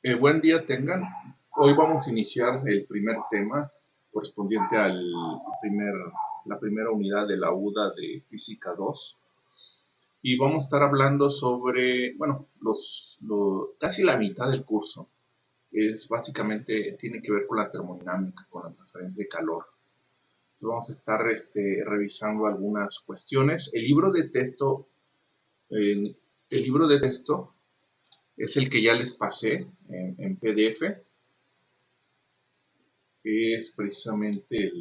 Buen día tengan. Hoy vamos a iniciar el primer tema correspondiente la primera unidad de la UDA de Física 2 y vamos a estar hablando sobre, bueno, casi la mitad del curso es básicamente, tiene que ver con la termodinámica, con la transferencia de calor. Entonces vamos a estar revisando algunas cuestiones. Eh, el libro de texto es el que ya les pasé en PDF. Es precisamente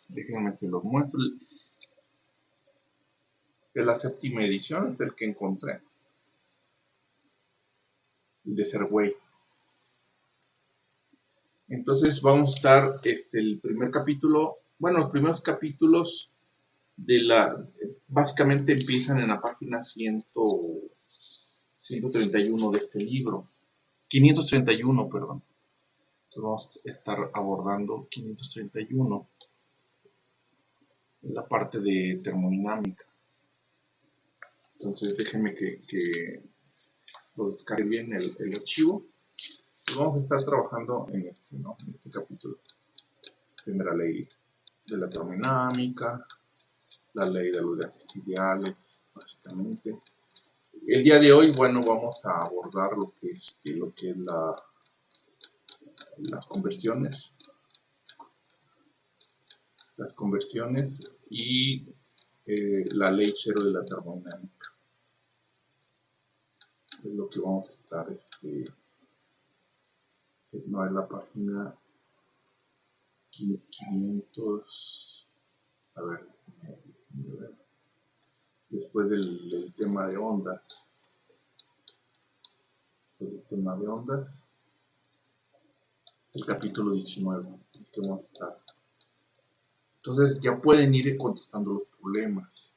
déjenme se los muestro, de la séptima edición, es el que encontré, el de Serway. Entonces vamos a estar, el primer capítulo, bueno, los primeros capítulos básicamente empiezan en la página 131 de este libro, 531, perdón. Entonces vamos a estar abordando 531, la parte de termodinámica. Entonces déjenme que lo descargue bien el archivo. Y vamos a estar trabajando en este capítulo. Primera ley de la termodinámica, la ley de los gases ideales, básicamente. El día de hoy, bueno, vamos a abordar lo que es las conversiones y la ley cero de la termodinámica. Es lo que vamos a estar, no es la página 500, a ver, después del tema de ondas. El capítulo 19, el que vamos a estar. Entonces ya pueden ir contestando los problemas.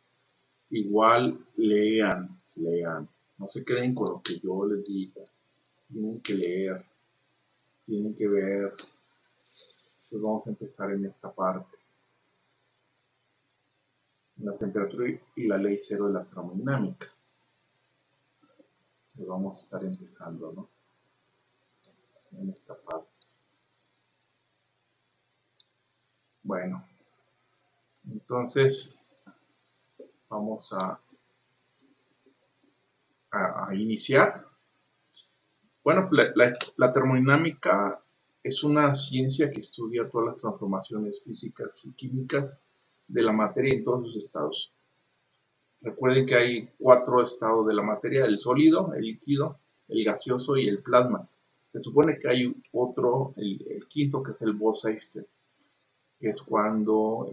Igual lean, no se queden con lo que yo les diga. Tienen que leer, tienen que ver. Entonces vamos a empezar en esta parte. La temperatura y la ley cero de la termodinámica. Entonces vamos a estar empezando, ¿no? En esta parte. Bueno, entonces vamos a iniciar. Bueno, la termodinámica es una ciencia que estudia todas las transformaciones físicas y químicas de la materia en todos sus estados. Recuerden que hay 4 estados de la materia: el sólido, el líquido, el gaseoso y el plasma. Se supone que hay otro, el quinto, que es el Bose-Einstein, que es cuando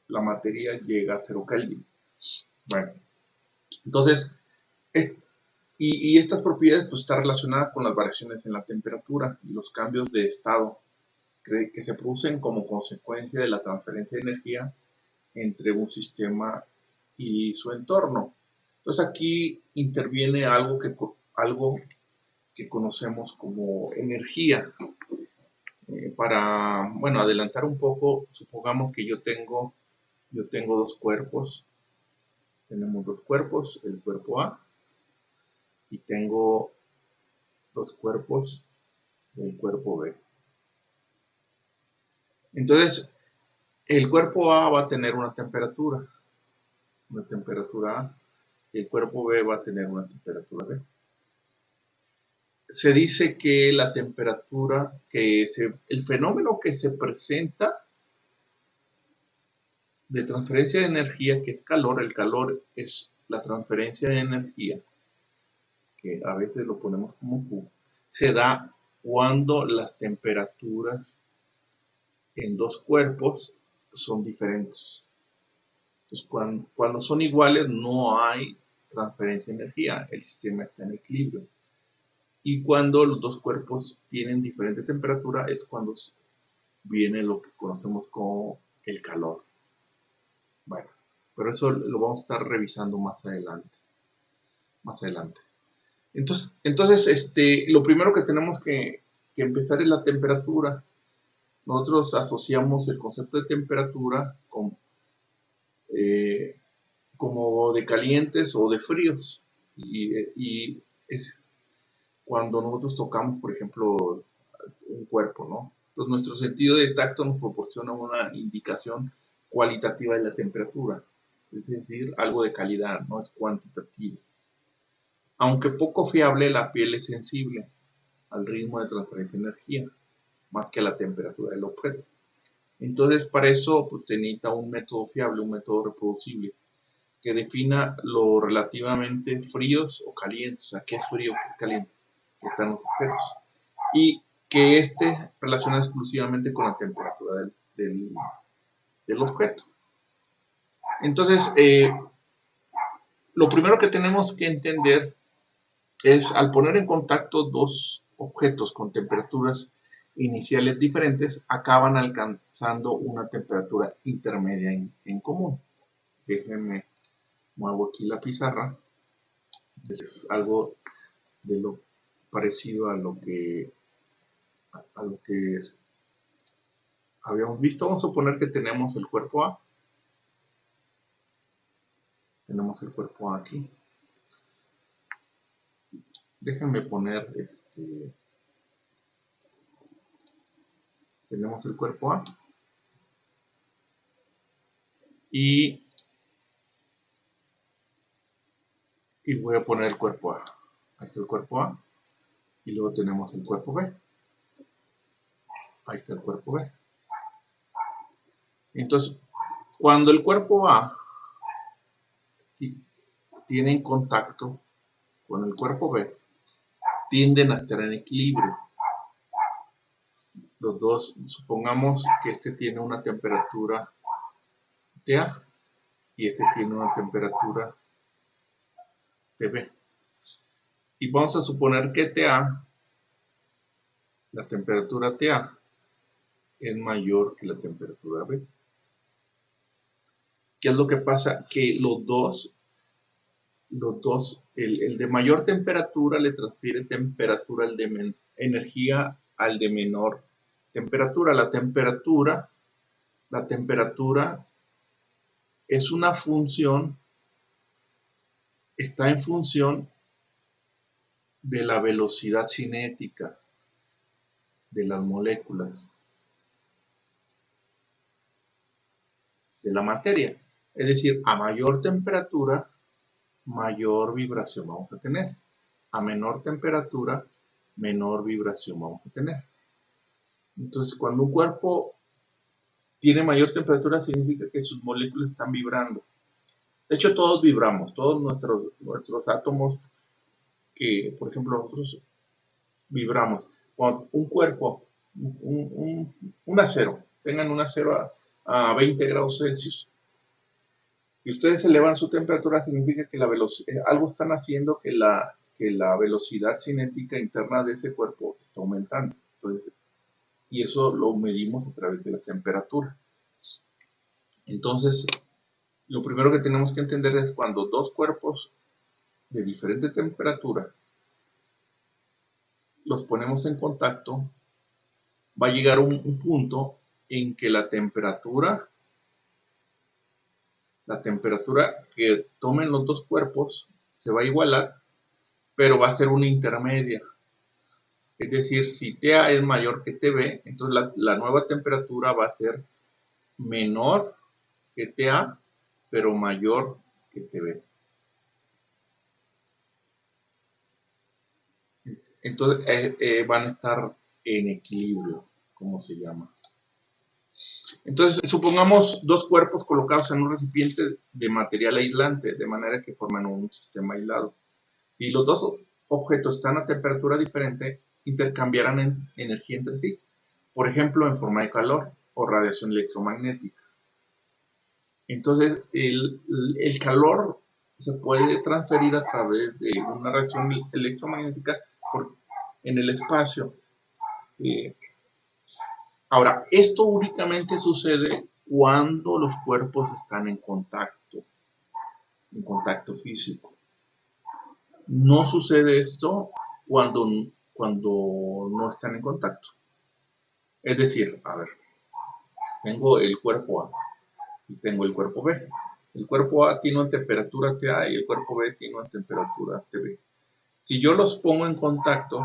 la materia llega a 0 Kelvin. Bueno, entonces, y estas propiedades pues están relacionadas con las variaciones en la temperatura y los cambios de estado que se producen como consecuencia de la transferencia de energía entre un sistema y su entorno. Entonces aquí interviene algo que conocemos como energía. Para, bueno, adelantar un poco, supongamos que yo tengo 2 cuerpos. Tenemos 2 cuerpos, el cuerpo A, y tengo 2 cuerpos del cuerpo B. Entonces, el cuerpo A va a tener una temperatura A, y el cuerpo B va a tener una temperatura B. Se dice que la temperatura, el fenómeno que se presenta de transferencia de energía, que es calor, el calor es la transferencia de energía, que a veces lo ponemos como Q, se da cuando las temperaturas en 2 cuerpos son diferentes. Entonces, cuando son iguales no hay transferencia de energía, el sistema está en equilibrio. Y cuando los 2 cuerpos tienen diferente temperatura es cuando viene lo que conocemos como el calor. Bueno, pero eso lo vamos a estar revisando más adelante. Entonces, lo primero que tenemos que empezar es la temperatura. Nosotros asociamos el concepto de temperatura como de calientes o de fríos. Y es cuando nosotros tocamos, por ejemplo, un cuerpo, ¿no? Entonces nuestro sentido de tacto nos proporciona una indicación cualitativa de la temperatura, es decir, algo de calidad, no es cuantitativo. Aunque poco fiable, la piel es sensible al ritmo de transferencia de energía, más que a la temperatura del objeto. Entonces, para eso pues, se necesita un método fiable, un método reproducible, que defina lo relativamente fríos o calientes, o sea, qué es frío, qué es caliente, que están los objetos. Y que este relaciona exclusivamente con la temperatura del objeto. Entonces, lo primero que tenemos que entender es al poner en contacto dos objetos con temperaturas iniciales diferentes, acaban alcanzando una temperatura intermedia en común. Déjenme muevo aquí la pizarra. Es algo de lo parecido a lo que habíamos visto. Vamos a suponer que tenemos el cuerpo A. Tenemos el cuerpo A aquí. Déjenme poner tenemos el cuerpo A y voy a poner el cuerpo A. Ahí está el cuerpo A y luego tenemos el cuerpo B. Ahí está el cuerpo B. Entonces, cuando el cuerpo A tiene en contacto con el cuerpo B, tienden a estar en equilibrio. Los dos, supongamos que este tiene una temperatura TA y este tiene una temperatura TB. Y vamos a suponer que TA, la temperatura TA, es mayor que la temperatura B. ¿Qué es lo que pasa? Que los dos, el de mayor temperatura le transfiere temperatura al de energía al de menor temperatura. La temperatura es una función, está en función de la velocidad cinética de las moléculas de la materia. Es decir, a mayor temperatura, mayor vibración vamos a tener. A menor temperatura, menor vibración vamos a tener. Entonces, cuando un cuerpo tiene mayor temperatura, significa que sus moléculas están vibrando. De hecho, todos vibramos, todos nuestros átomos, que por ejemplo nosotros vibramos. Cuando un cuerpo, un acero, tengan un acero a 20 grados Celsius, y ustedes elevan su temperatura, significa que algo están haciendo que la velocidad cinética interna de ese cuerpo está aumentando. Entonces, y eso lo medimos a través de la temperatura. Entonces, lo primero que tenemos que entender es cuando dos cuerpos de diferente temperatura los ponemos en contacto, va a llegar un punto en que la temperatura que tomen los dos cuerpos se va a igualar, pero va a ser una intermedia. Es decir, si TA es mayor que TB, entonces la nueva temperatura va a ser menor que TA, pero mayor que TB. Entonces van a estar en equilibrio, como se llama. Entonces, supongamos dos cuerpos colocados en un recipiente de material aislante, de manera que forman un sistema aislado. Si los dos objetos están a temperatura diferente, intercambiarán energía entre sí, por ejemplo, en forma de calor o radiación electromagnética. Entonces, el calor se puede transferir a través de una radiación electromagnética en el espacio. Ahora, esto únicamente sucede cuando los cuerpos están en contacto físico. No sucede esto cuando no están en contacto. Es decir, a ver, tengo el cuerpo A y tengo el cuerpo B. El cuerpo A tiene una temperatura TA y el cuerpo B tiene una temperatura TB. Si yo los pongo en contacto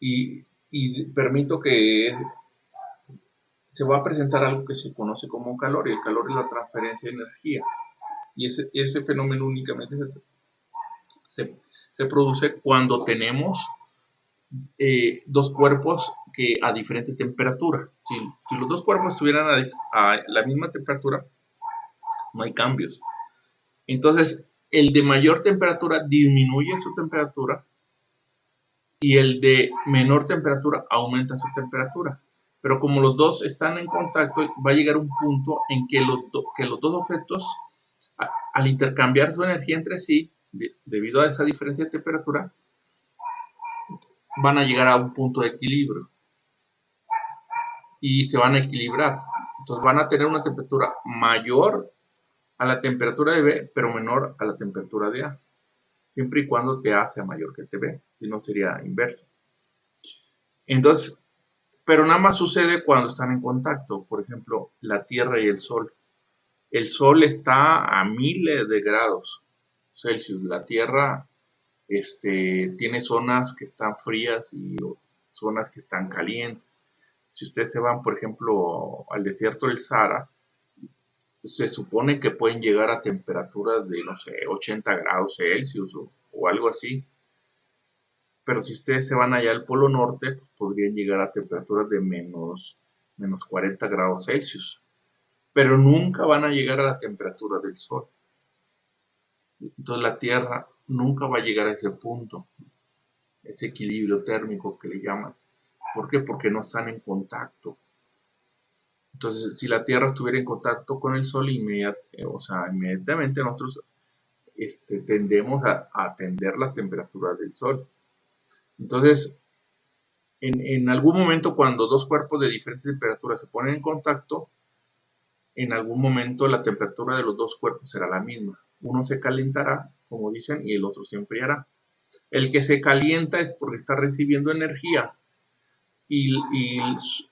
y permito que se va a presentar algo que se conoce como calor, y el calor es la transferencia de energía. Y ese fenómeno únicamente se produce cuando tenemos dos cuerpos que a diferente temperatura. Si los dos cuerpos estuvieran a la misma temperatura, no hay cambios. Entonces, el de mayor temperatura disminuye su temperatura y el de menor temperatura aumenta su temperatura. Pero como los dos están en contacto, va a llegar un punto en que los dos objetos, al intercambiar su energía entre sí, debido a esa diferencia de temperatura, van a llegar a un punto de equilibrio y se van a equilibrar. Entonces van a tener una temperatura mayor a la temperatura de B, pero menor a la temperatura de A, siempre y cuando TA sea mayor que TB, si no sería inverso. Entonces, pero nada más sucede cuando están en contacto, por ejemplo, la Tierra y el Sol. El Sol está a miles de grados Celsius, la Tierra tiene zonas que están frías y zonas que están calientes. Si ustedes se van, por ejemplo, al desierto del Sahara, se supone que pueden llegar a temperaturas de, no sé, 80 grados Celsius o algo así. Pero si ustedes se van allá al Polo Norte, pues podrían llegar a temperaturas de menos 40 grados Celsius. Pero nunca van a llegar a la temperatura del Sol. Entonces la Tierra nunca va a llegar a ese punto, ese equilibrio térmico que le llaman. ¿Por qué? Porque no están en contacto. Entonces, si la Tierra estuviera en contacto con el Sol, inmediatamente nosotros tendemos a atender la temperatura del Sol. Entonces, en algún momento, cuando dos cuerpos de diferentes temperaturas se ponen en contacto, en algún momento la temperatura de los dos cuerpos será la misma. Uno se calentará, como dicen, y el otro se enfriará. El que se calienta es porque está recibiendo energía y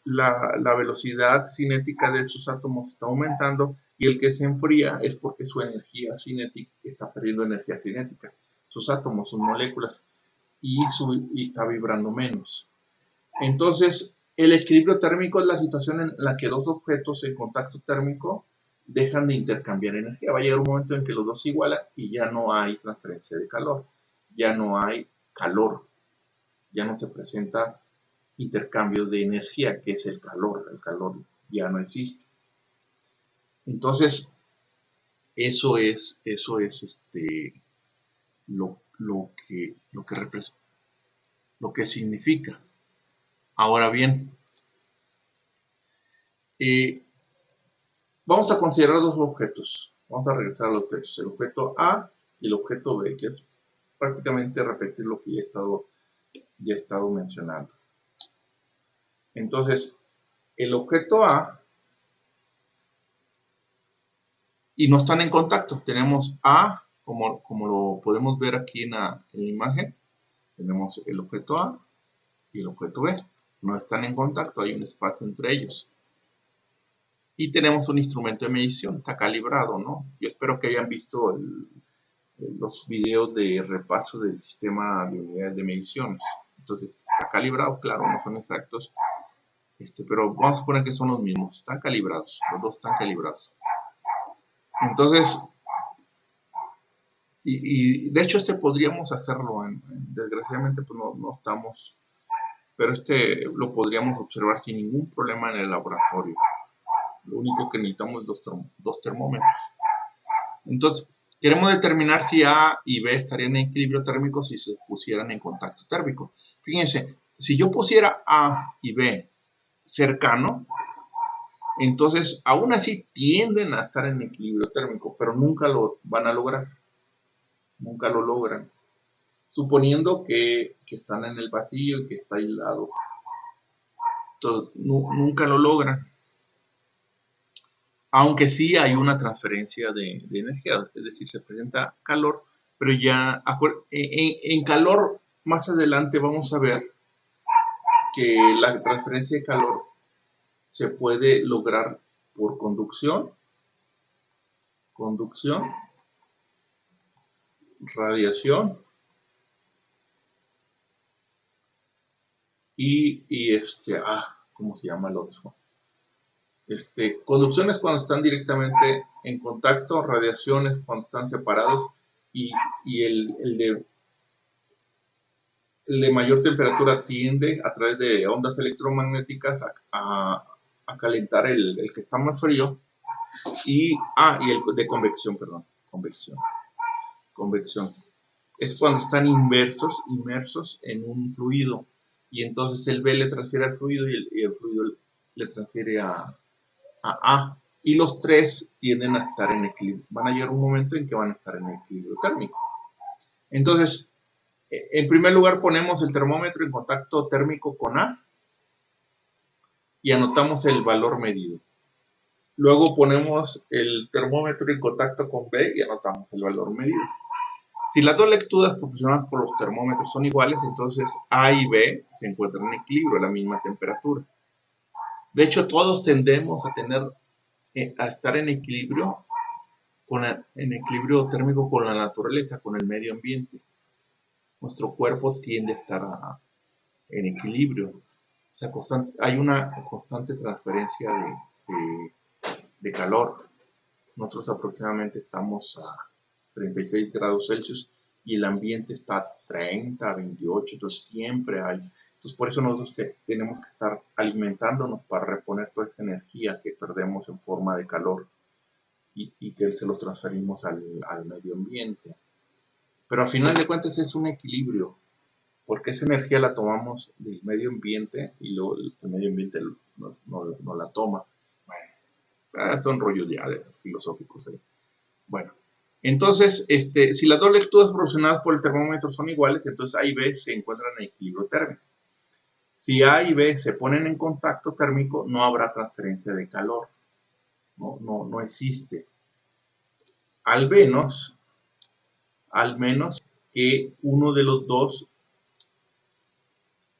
la velocidad cinética de sus átomos está aumentando, y el que se enfría es porque su energía cinética está perdiendo energía cinética. Sus átomos, sus moléculas, y está vibrando menos. Entonces, el equilibrio térmico es la situación en la que dos objetos en contacto térmico dejan de intercambiar energía. Va a llegar un momento en que los dos se igualan y ya no hay transferencia de calor, ya no hay calor, ya no se presenta intercambio de energía, que es el calor ya no existe. Entonces, eso es lo que significa. Ahora bien, vamos a considerar dos objetos. Vamos a regresar a los objetos, el objeto A y el objeto B, que es prácticamente repetir lo que ya he estado mencionando. Entonces, el objeto A, y no están en contacto. Tenemos A, como lo podemos ver aquí en la imagen, tenemos el objeto A y el objeto B. No están en contacto, hay un espacio entre ellos. Y tenemos un instrumento de medición, está calibrado, ¿no? Yo espero que hayan visto los videos de repaso del sistema de unidades de mediciones. Entonces, está calibrado, claro, no son exactos, pero vamos a suponer que son los mismos, están calibrados, los dos están calibrados. Entonces, y de hecho podríamos hacerlo, desgraciadamente pues no estamos, pero lo podríamos observar sin ningún problema en el laboratorio. Lo único que necesitamos es dos termómetros. Entonces, queremos determinar si A y B estarían en equilibrio térmico si se pusieran en contacto térmico. Fíjense, si yo pusiera A y B cercano, entonces aún así tienden a estar en equilibrio térmico, pero nunca lo van a lograr. Nunca lo logran. Suponiendo que están en el vacío y que está aislado. Entonces, nunca lo logran. Aunque sí hay una transferencia de energía, es decir, se presenta calor, pero ya en calor más adelante vamos a ver que la transferencia de calor se puede lograr por conducción conducción, radiación ¿cómo se llama el otro? Conducción es cuando están directamente en contacto, radiación es cuando están separados y el de mayor temperatura tiende a través de ondas electromagnéticas a calentar el que está más frío y el de convección, perdón, convección. Es cuando están inmersos en un fluido y entonces el B le transfiere al fluido y el fluido le transfiere a A. Y los tres tienden a estar en equilibrio. Van a llegar un momento en que van a estar en equilibrio térmico. Entonces, en primer lugar ponemos el termómetro en contacto térmico con A y anotamos el valor medido. Luego ponemos el termómetro en contacto con B y anotamos el valor medido. Si las dos lecturas proporcionadas por los termómetros son iguales, entonces A y B se encuentran en equilibrio a la misma temperatura. De hecho, todos tendemos a estar en equilibrio térmico con la naturaleza, con el medio ambiente. Nuestro cuerpo tiende a estar en equilibrio. O sea, hay una constante transferencia de calor. Nosotros aproximadamente estamos a 36 grados Celsius y el ambiente está a 30, 28, entonces siempre hay. Entonces por eso nosotros tenemos que estar alimentándonos para reponer toda esa energía que perdemos en forma de calor y que se lo transferimos al medio ambiente. Pero al final de cuentas es un equilibrio, porque esa energía la tomamos del medio ambiente y luego el medio ambiente no la toma. Bueno, son rollos ya filosóficos. Bueno, entonces, si las dos lecturas proporcionadas por el termómetro son iguales, entonces A y B se encuentran en equilibrio térmico. Si A y B se ponen en contacto térmico, no habrá transferencia de calor. No existe. Al menos que uno de los dos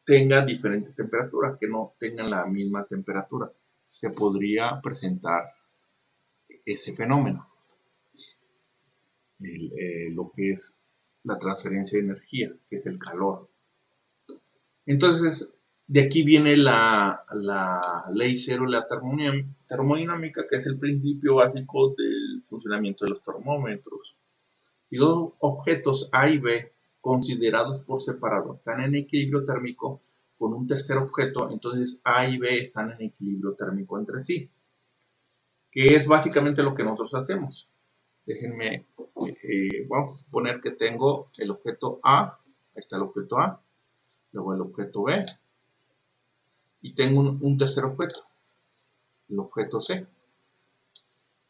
tenga diferente temperatura, que no tengan la misma temperatura. Se podría presentar ese fenómeno, lo que es la transferencia de energía, que es el calor. Entonces, de aquí viene la ley cero, la termodinámica, que es el principio básico del funcionamiento de los termómetros. Si dos objetos A y B, considerados por separado, están en equilibrio térmico con un tercer objeto, entonces A y B están en equilibrio térmico entre sí, que es básicamente lo que nosotros hacemos. Déjenme, vamos a suponer que tengo el objeto A, ahí está el objeto A, luego el objeto B, y tengo un tercer objeto, el objeto C.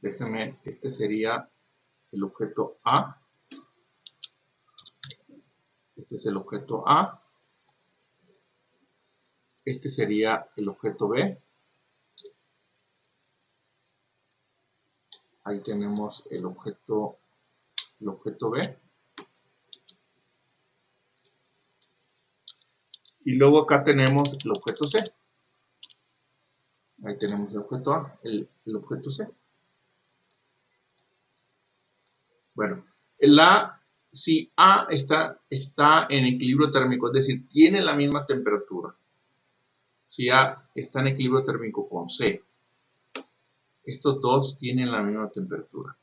Déjenme, este sería el objeto A, este es el objeto A, este sería el objeto B, ahí tenemos el objeto B, y luego acá tenemos el objeto C, ahí tenemos el objeto A, el objeto C. Bueno, si A está en equilibrio térmico, es decir, tiene la misma temperatura, si A está en equilibrio térmico con C, estos dos tienen la misma temperatura,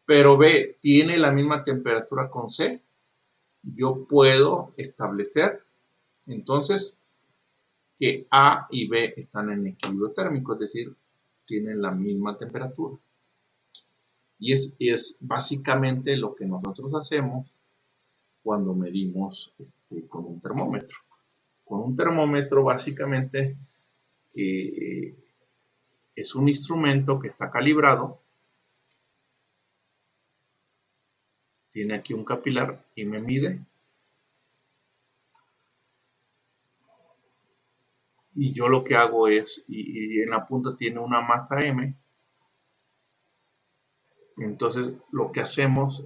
pero B tiene la misma temperatura con C, yo puedo establecer entonces que A y B están en equilibrio térmico, es decir, tienen la misma temperatura. Y es básicamente lo que nosotros hacemos cuando medimos con un termómetro. Con un termómetro básicamente es un instrumento que está calibrado, tiene aquí un capilar y me mide, y yo lo que hago es, y en la punta tiene una masa M, entonces lo que hacemos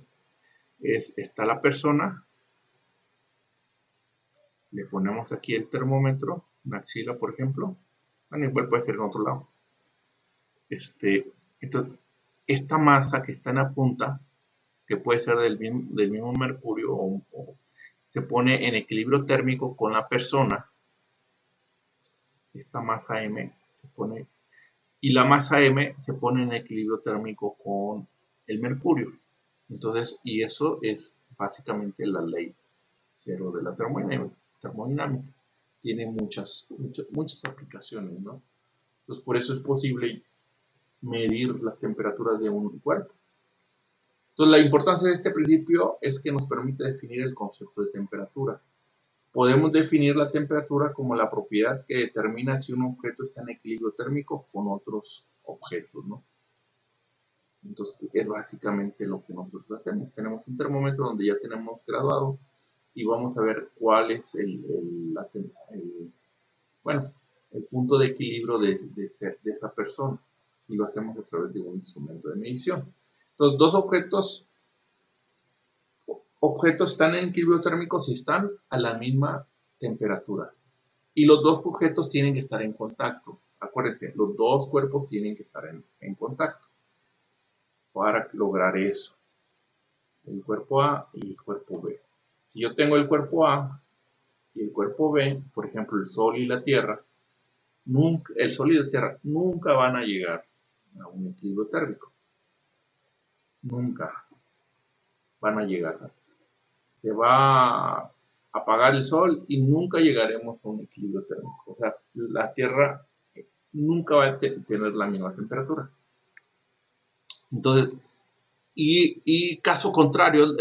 es, está la persona, le ponemos aquí el termómetro, una axila por ejemplo, bueno, igual puede ser en otro lado, entonces esta masa que está en la punta, que puede ser del mismo mercurio, o se pone en equilibrio térmico con la persona, esta masa M se pone, y la masa M se pone en equilibrio térmico con el mercurio. Entonces, y eso es básicamente la ley cero de la termodinámica. Tiene muchas aplicaciones, ¿no? Entonces, por eso es posible medir las temperaturas de un cuerpo. Entonces, la importancia de este principio es que nos permite definir el concepto de temperatura. Podemos definir la temperatura como la propiedad que determina si un objeto está en equilibrio térmico con otros objetos, ¿no? Entonces, es básicamente lo que nosotros hacemos. Tenemos un termómetro donde ya tenemos graduado y vamos a ver cuál es bueno, el punto de equilibrio de esa persona, y lo hacemos a través de un instrumento de medición. Entonces, dos objetos están en equilibrio térmico si están a la misma temperatura. Y los dos objetos tienen que estar en contacto. Acuérdense, los dos cuerpos tienen que estar en contacto para lograr eso. El cuerpo A y el cuerpo B. Si yo tengo el cuerpo A y el cuerpo B, por ejemplo, el Sol y la Tierra, el Sol y la Tierra nunca van a llegar a un equilibrio térmico. Nunca van a llegar. Se va a apagar el Sol y nunca llegaremos a un equilibrio térmico. O sea, la Tierra nunca va a tener la misma temperatura. Entonces, y caso contrario,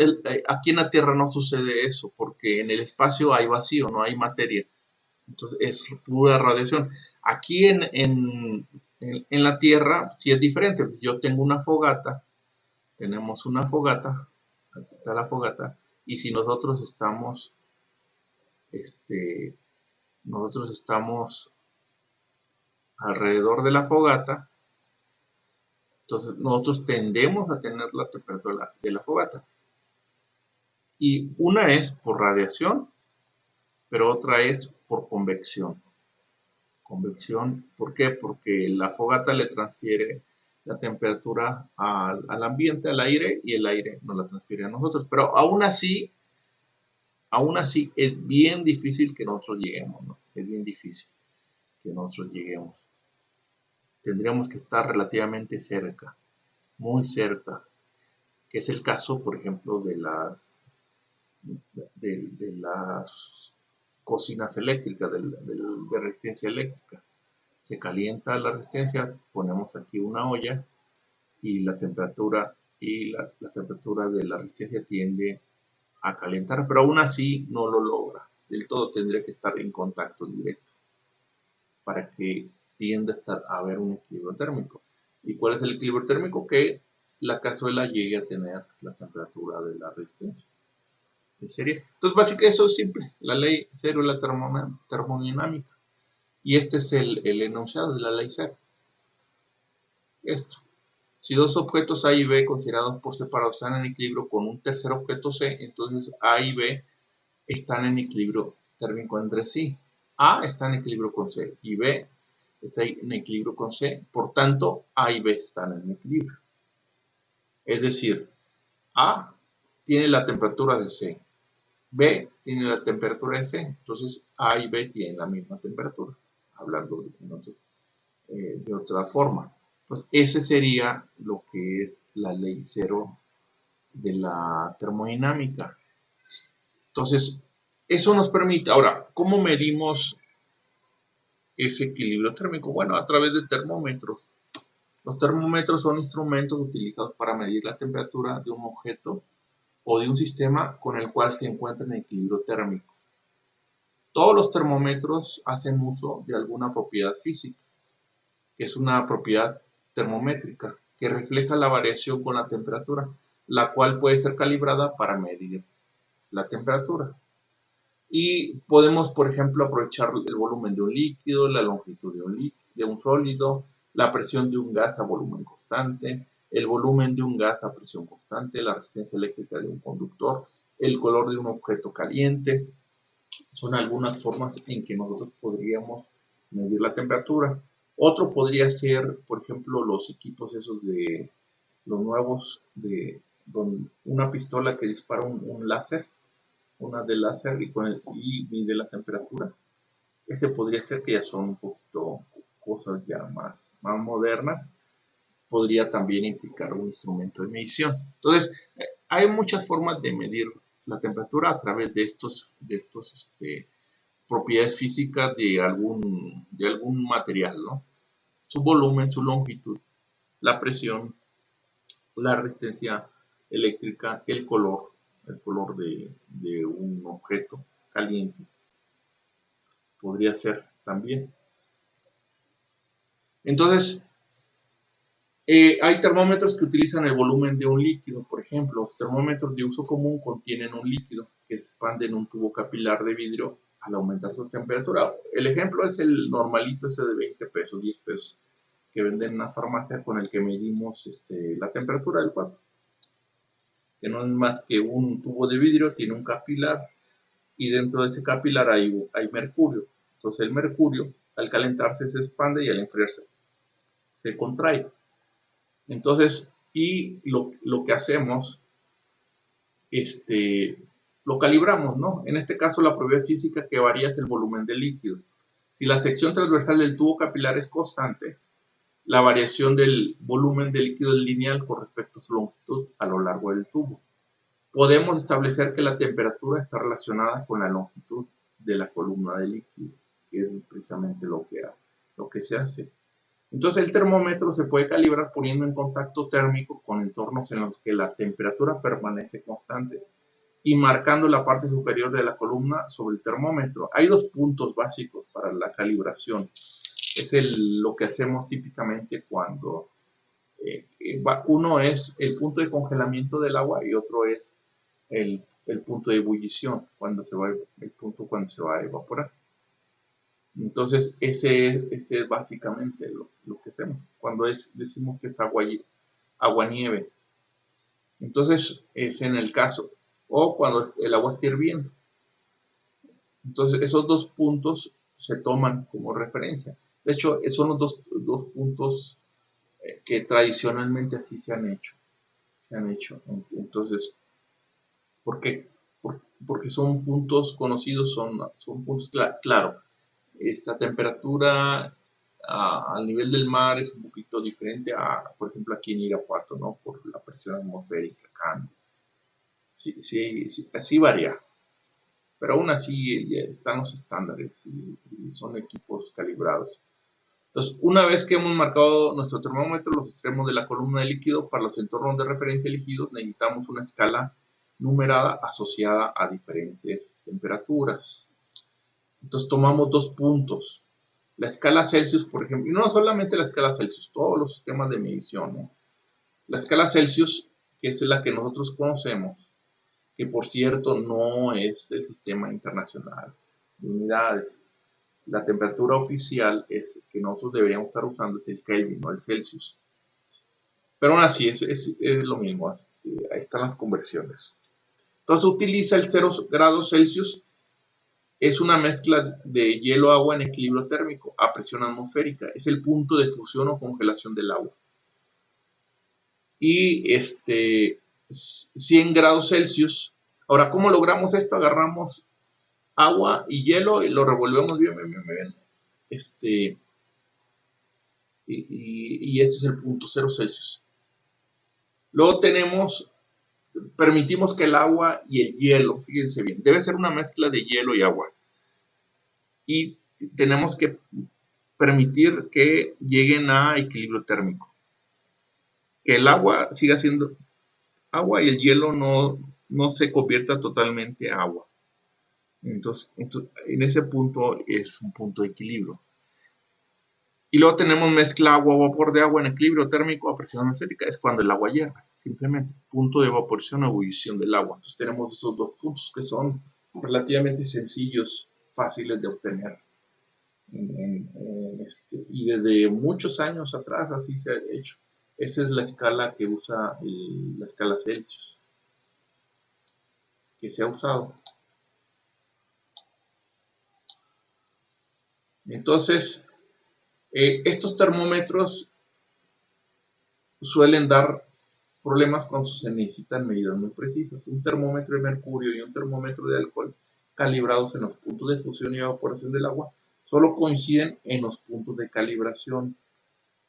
aquí en la Tierra no sucede eso, porque en el espacio hay vacío, no hay materia. Entonces es pura radiación. Aquí en la Tierra sí es diferente. Yo tengo una fogata, tenemos una fogata, aquí está la fogata, y si nosotros estamos alrededor de la fogata, entonces nosotros tendemos a tener la temperatura de la fogata. Y una es por radiación, pero otra es por convección. Convección, ¿por qué? Porque la fogata le transfiere la temperatura al ambiente, al aire, y el aire nos la transfiere a nosotros. Pero aún así es bien difícil que nosotros lleguemos, ¿no? Es bien difícil que nosotros lleguemos. Tendríamos que estar relativamente cerca, muy cerca, que es el caso, por ejemplo, de las cocinas eléctricas, de resistencia eléctrica. Se calienta la resistencia, ponemos aquí una olla y la temperatura de la resistencia tiende a calentar, pero aún así no lo logra. Del todo tendría que estar en contacto directo para que tienda a haber un equilibrio térmico. ¿Y cuál es el equilibrio térmico? Que la cazuela llegue a tener la temperatura de la resistencia. ¿En serio? Entonces, básicamente eso es simple. La ley cero es la termodinámica. Y este es el enunciado de la ley cero. Esto. Si dos objetos A y B considerados por separado están en equilibrio con un tercer objeto C, entonces A y B están en equilibrio térmico entre sí. A está en equilibrio con C y B está en equilibrio con C. Por tanto, A y B están en equilibrio. Es decir, A tiene la temperatura de C, B tiene la temperatura de C, entonces A y B tienen la misma temperatura, hablando de otra forma. Pues ese sería lo que es la ley cero de la termodinámica. Entonces, eso nos permite, ahora, ¿cómo medimos ese equilibrio térmico? Bueno, a través de termómetros. Los termómetros son instrumentos utilizados para medir la temperatura de un objeto o de un sistema con el cual se encuentra en equilibrio térmico. Todos los termómetros hacen uso de alguna propiedad física, que es una propiedad termométrica, que refleja la variación con la temperatura, la cual puede ser calibrada para medir la temperatura. Y podemos, por ejemplo, aprovechar el volumen de un líquido, la longitud de un sólido, la presión de un gas a volumen constante, el volumen de un gas a presión constante, la resistencia eléctrica de un conductor, el color de un objeto caliente. Son algunas formas en que nosotros podríamos medir la temperatura. Otro podría ser, por ejemplo, los equipos esos los nuevos una pistola que dispara un láser, una de láser y mide la temperatura. Ese podría ser que ya son un poquito cosas ya más modernas. Podría también implicar un instrumento de medición. Entonces, hay muchas formas de medir la temperatura a través de estos propiedades físicas de algún material, ¿no? Su volumen, su longitud, la presión, la resistencia eléctrica, el color de un objeto caliente. Podría ser también. Entonces, hay termómetros que utilizan el volumen de un líquido, por ejemplo. Los termómetros de uso común contienen un líquido que se expande en un tubo capilar de vidrio al aumentar su temperatura. El ejemplo es el normalito ese de 20 pesos, 10 pesos, que venden en una farmacia con el que medimos la temperatura del cuerpo. Que no es más que un tubo de vidrio, tiene un capilar y dentro de ese capilar hay mercurio. Entonces el mercurio al calentarse se expande y al enfriarse se contrae. Entonces, y lo que hacemos, lo calibramos, ¿no? En este caso la propiedad física que varía es el volumen del líquido. Si la sección transversal del tubo capilar es constante, la variación del volumen del líquido es lineal con respecto a su longitud a lo largo del tubo. Podemos establecer que la temperatura está relacionada con la longitud de la columna de líquido, que es precisamente lo que se hace. Entonces el termómetro se puede calibrar poniendo en contacto térmico con entornos en los que la temperatura permanece constante y marcando la parte superior de la columna sobre el termómetro. Hay dos puntos básicos para la calibración. Es lo que hacemos típicamente cuando uno es el punto de congelamiento del agua y otro es el punto de ebullición, el punto cuando se va a evaporar. Entonces, ese es básicamente lo que hacemos cuando decimos que es agua-nieve. Entonces, es en el caso, o cuando el agua está hirviendo. Entonces, esos dos puntos se toman como referencia. De hecho, son los dos puntos que tradicionalmente así se han hecho. Entonces, ¿por qué? Porque son puntos conocidos, son puntos claro. Esta temperatura al nivel del mar es un poquito diferente a, por ejemplo, aquí en Irapuato, ¿no? Por la presión atmosférica acá. Sí, así varía. Pero aún así ya están los estándares y son equipos calibrados. Entonces, una vez que hemos marcado nuestro termómetro, los extremos de la columna de líquido, para los entornos de referencia elegidos necesitamos una escala numerada asociada a diferentes temperaturas. Entonces tomamos dos puntos. La escala Celsius, por ejemplo, y no solamente la escala Celsius, todos los sistemas de medición, ¿no? La escala Celsius, que es la que nosotros conocemos, que por cierto no es del sistema internacional de unidades. La temperatura oficial es que nosotros deberíamos estar usando es el Kelvin, no el Celsius. Pero aún así es lo mismo. Ahí están las conversiones. Entonces utiliza el 0 grados Celsius. Es una mezcla de hielo-agua en equilibrio térmico a presión atmosférica. Es el punto de fusión o congelación del agua. Y 100 grados Celsius. Ahora, ¿cómo logramos esto? Agarramos agua y hielo y lo revolvemos bien. Y ese es el punto 0 Celsius. Luego permitimos que el agua y el hielo, fíjense bien, debe ser una mezcla de hielo y agua. Y tenemos que permitir que lleguen a equilibrio térmico. Que el agua siga siendo agua y el hielo no se convierta totalmente a agua. Entonces, en ese punto es un punto de equilibrio. Y luego tenemos mezcla agua-vapor de agua en equilibrio térmico a presión atmosférica. Es cuando el agua hierve, simplemente. Punto de evaporación o ebullición del agua. Entonces tenemos esos dos puntos que son relativamente sencillos, fáciles de obtener. Y desde muchos años atrás así se ha hecho. Esa es la escala que usa la escala Celsius, que se ha usado. Entonces, estos termómetros suelen dar problemas cuando se necesitan medidas muy precisas. Un termómetro de mercurio y un termómetro de alcohol calibrados en los puntos de fusión y evaporación del agua solo coinciden en los puntos de calibración.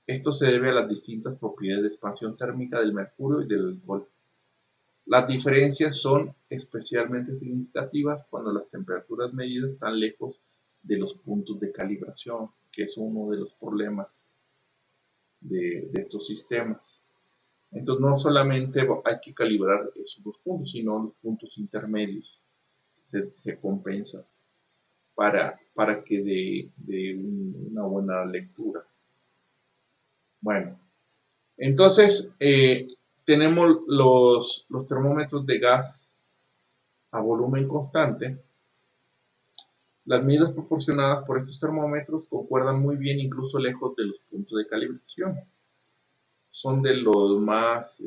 Esto se debe a las distintas propiedades de expansión térmica del mercurio y del alcohol. Las diferencias son especialmente significativas cuando las temperaturas medidas están lejos de los puntos de calibración, que es uno de los problemas de estos sistemas. Entonces no solamente hay que calibrar esos dos puntos, sino los puntos intermedios. Se compensa para que dé una buena lectura. Bueno, entonces tenemos los termómetros de gas a volumen constante. Las medidas proporcionadas por estos termómetros concuerdan muy bien incluso lejos de los puntos de calibración. Son de los más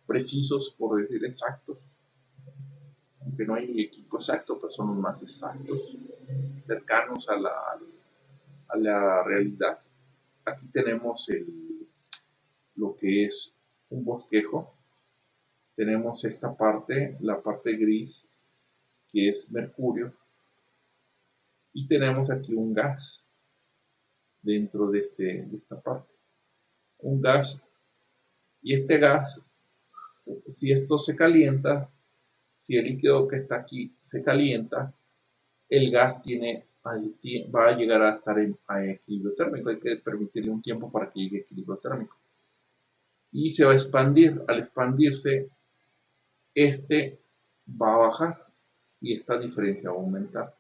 precisos, por decir exactos. Aunque no hay equipo exacto, pero son los más exactos, cercanos a la realidad. Aquí tenemos lo que es un bosquejo. Tenemos esta parte, la parte gris, que es mercurio. Y tenemos aquí un gas dentro de esta parte. Un gas. Y este gas, si esto se calienta, si el líquido que está aquí se calienta, el gas va a llegar a estar a equilibrio térmico. Hay que permitirle un tiempo para que llegue a equilibrio térmico. Y se va a expandir. Al expandirse, este va a bajar y esta diferencia va a aumentar.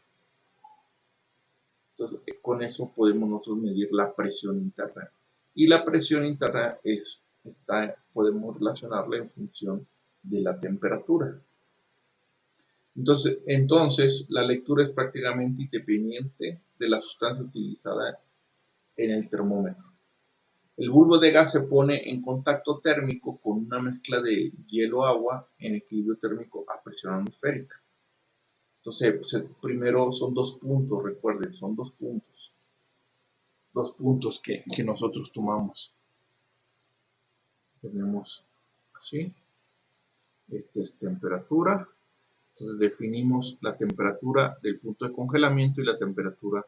Entonces, con eso podemos nosotros medir la presión interna. Y la presión interna podemos relacionarla en función de la temperatura. Entonces, la lectura es prácticamente independiente de la sustancia utilizada en el termómetro. El bulbo de gas se pone en contacto térmico con una mezcla de hielo-agua en equilibrio térmico a presión atmosférica. Entonces, primero son dos puntos, recuerden, son dos puntos. Dos puntos que nosotros tomamos. Tenemos así. Esta es temperatura. Entonces definimos la temperatura del punto de congelamiento y la temperatura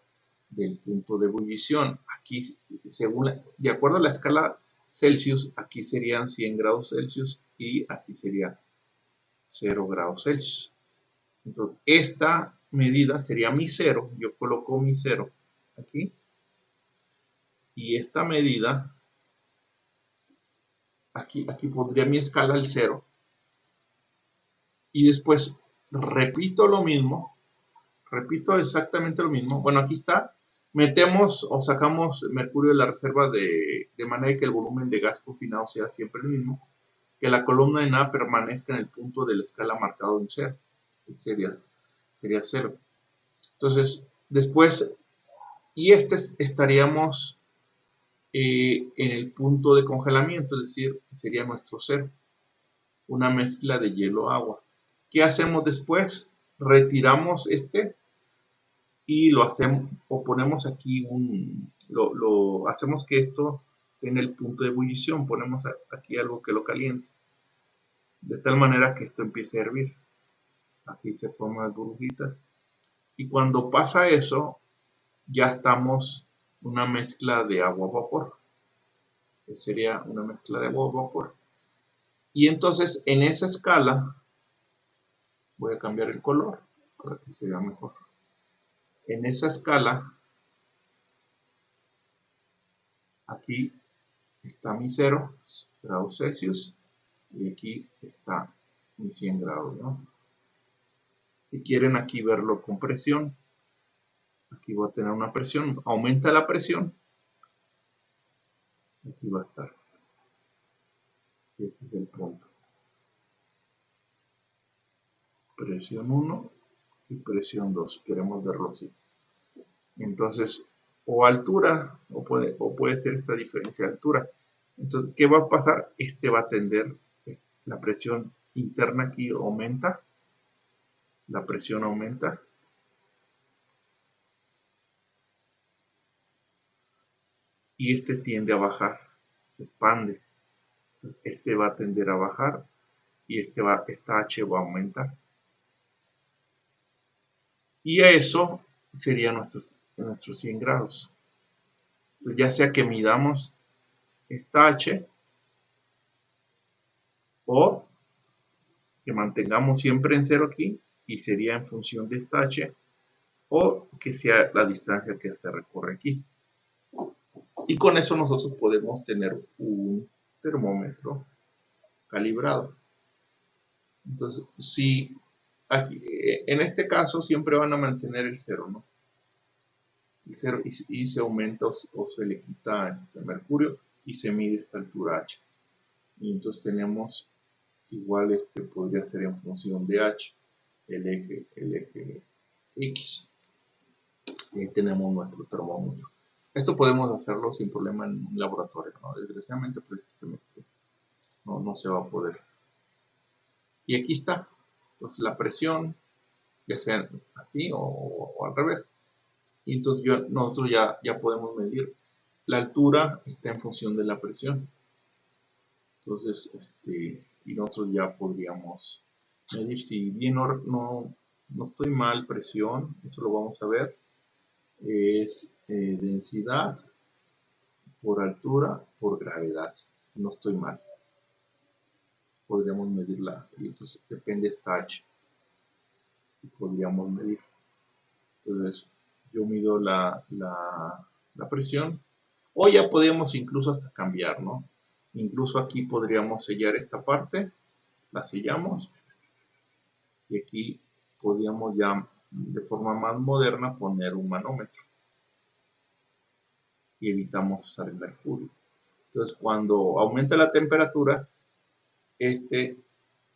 del punto de ebullición. Aquí, de acuerdo a la escala Celsius, aquí serían 100 grados Celsius y aquí sería 0 grados Celsius. Entonces, esta medida sería mi cero. Yo coloco mi cero aquí. Y esta medida, aquí pondría mi escala al cero. Y después repito lo mismo. Repito exactamente lo mismo. Bueno, aquí está. Metemos o sacamos mercurio de la reserva de manera que el volumen de gas confinado sea siempre el mismo. Que la columna de nada permanezca en el punto de la escala marcado en cero. Sería cero. Entonces, después, y estaríamos en el punto de congelamiento, es decir, sería nuestro cero. Una mezcla de hielo-agua. ¿Qué hacemos después? Retiramos y lo hacemos, o ponemos aquí hacemos que esto en el punto de ebullición, ponemos aquí algo que lo caliente, de tal manera que esto empiece a hervir. Aquí se forman burbujitas. Y cuando pasa eso, ya estamos una mezcla de agua-vapor. Sería una mezcla de agua-vapor. Y entonces, en esa escala, voy a cambiar el color para que se vea mejor. En esa escala, aquí está mi 0 grados Celsius y aquí está mi 100 grados, ¿no? Si quieren aquí verlo con presión, aquí voy a tener una presión, aumenta la presión, aquí va a estar. Y este es el punto. Presión 1 y presión 2, queremos verlo así. Entonces, o altura, o puede ser esta diferencia de altura. Entonces, ¿qué va a pasar? Va a tender, la presión interna aquí aumenta, la presión aumenta, y tiende a bajar, se expande. Entonces, este va a tender a bajar y esta H va a aumentar. Y a eso serían nuestros 100 grados. Entonces, ya sea que midamos esta H o que mantengamos siempre en cero aquí y sería en función de esta H, o que sea la distancia que se recorre aquí. Y con eso nosotros podemos tener un termómetro calibrado. Entonces, si aquí, en este caso siempre van a mantener el cero, ¿no? El cero y se aumenta o se le quita este mercurio y se mide esta altura H. Y entonces tenemos igual podría ser en función de H, el eje X. Y ahí tenemos nuestro termómetro. Esto podemos hacerlo sin problema en un laboratorio, ¿no? Desgraciadamente, pues este semestre no se va a poder. Y aquí está, pues la presión, ya sea así o al revés. Y entonces nosotros ya podemos medir. La altura está en función de la presión. Entonces, y nosotros ya podríamos medir. Si bien no estoy mal, presión, eso lo vamos a ver, es densidad por altura por gravedad, si no estoy mal. Podríamos medirla, y entonces depende de esta H. Y podríamos medir. Entonces, yo mido la presión, o ya podríamos incluso hasta cambiar, ¿no? Incluso aquí podríamos sellar esta parte, la sellamos, y aquí podríamos ya de forma más moderna poner un manómetro y evitamos usar el mercurio. Entonces, cuando aumenta la temperatura,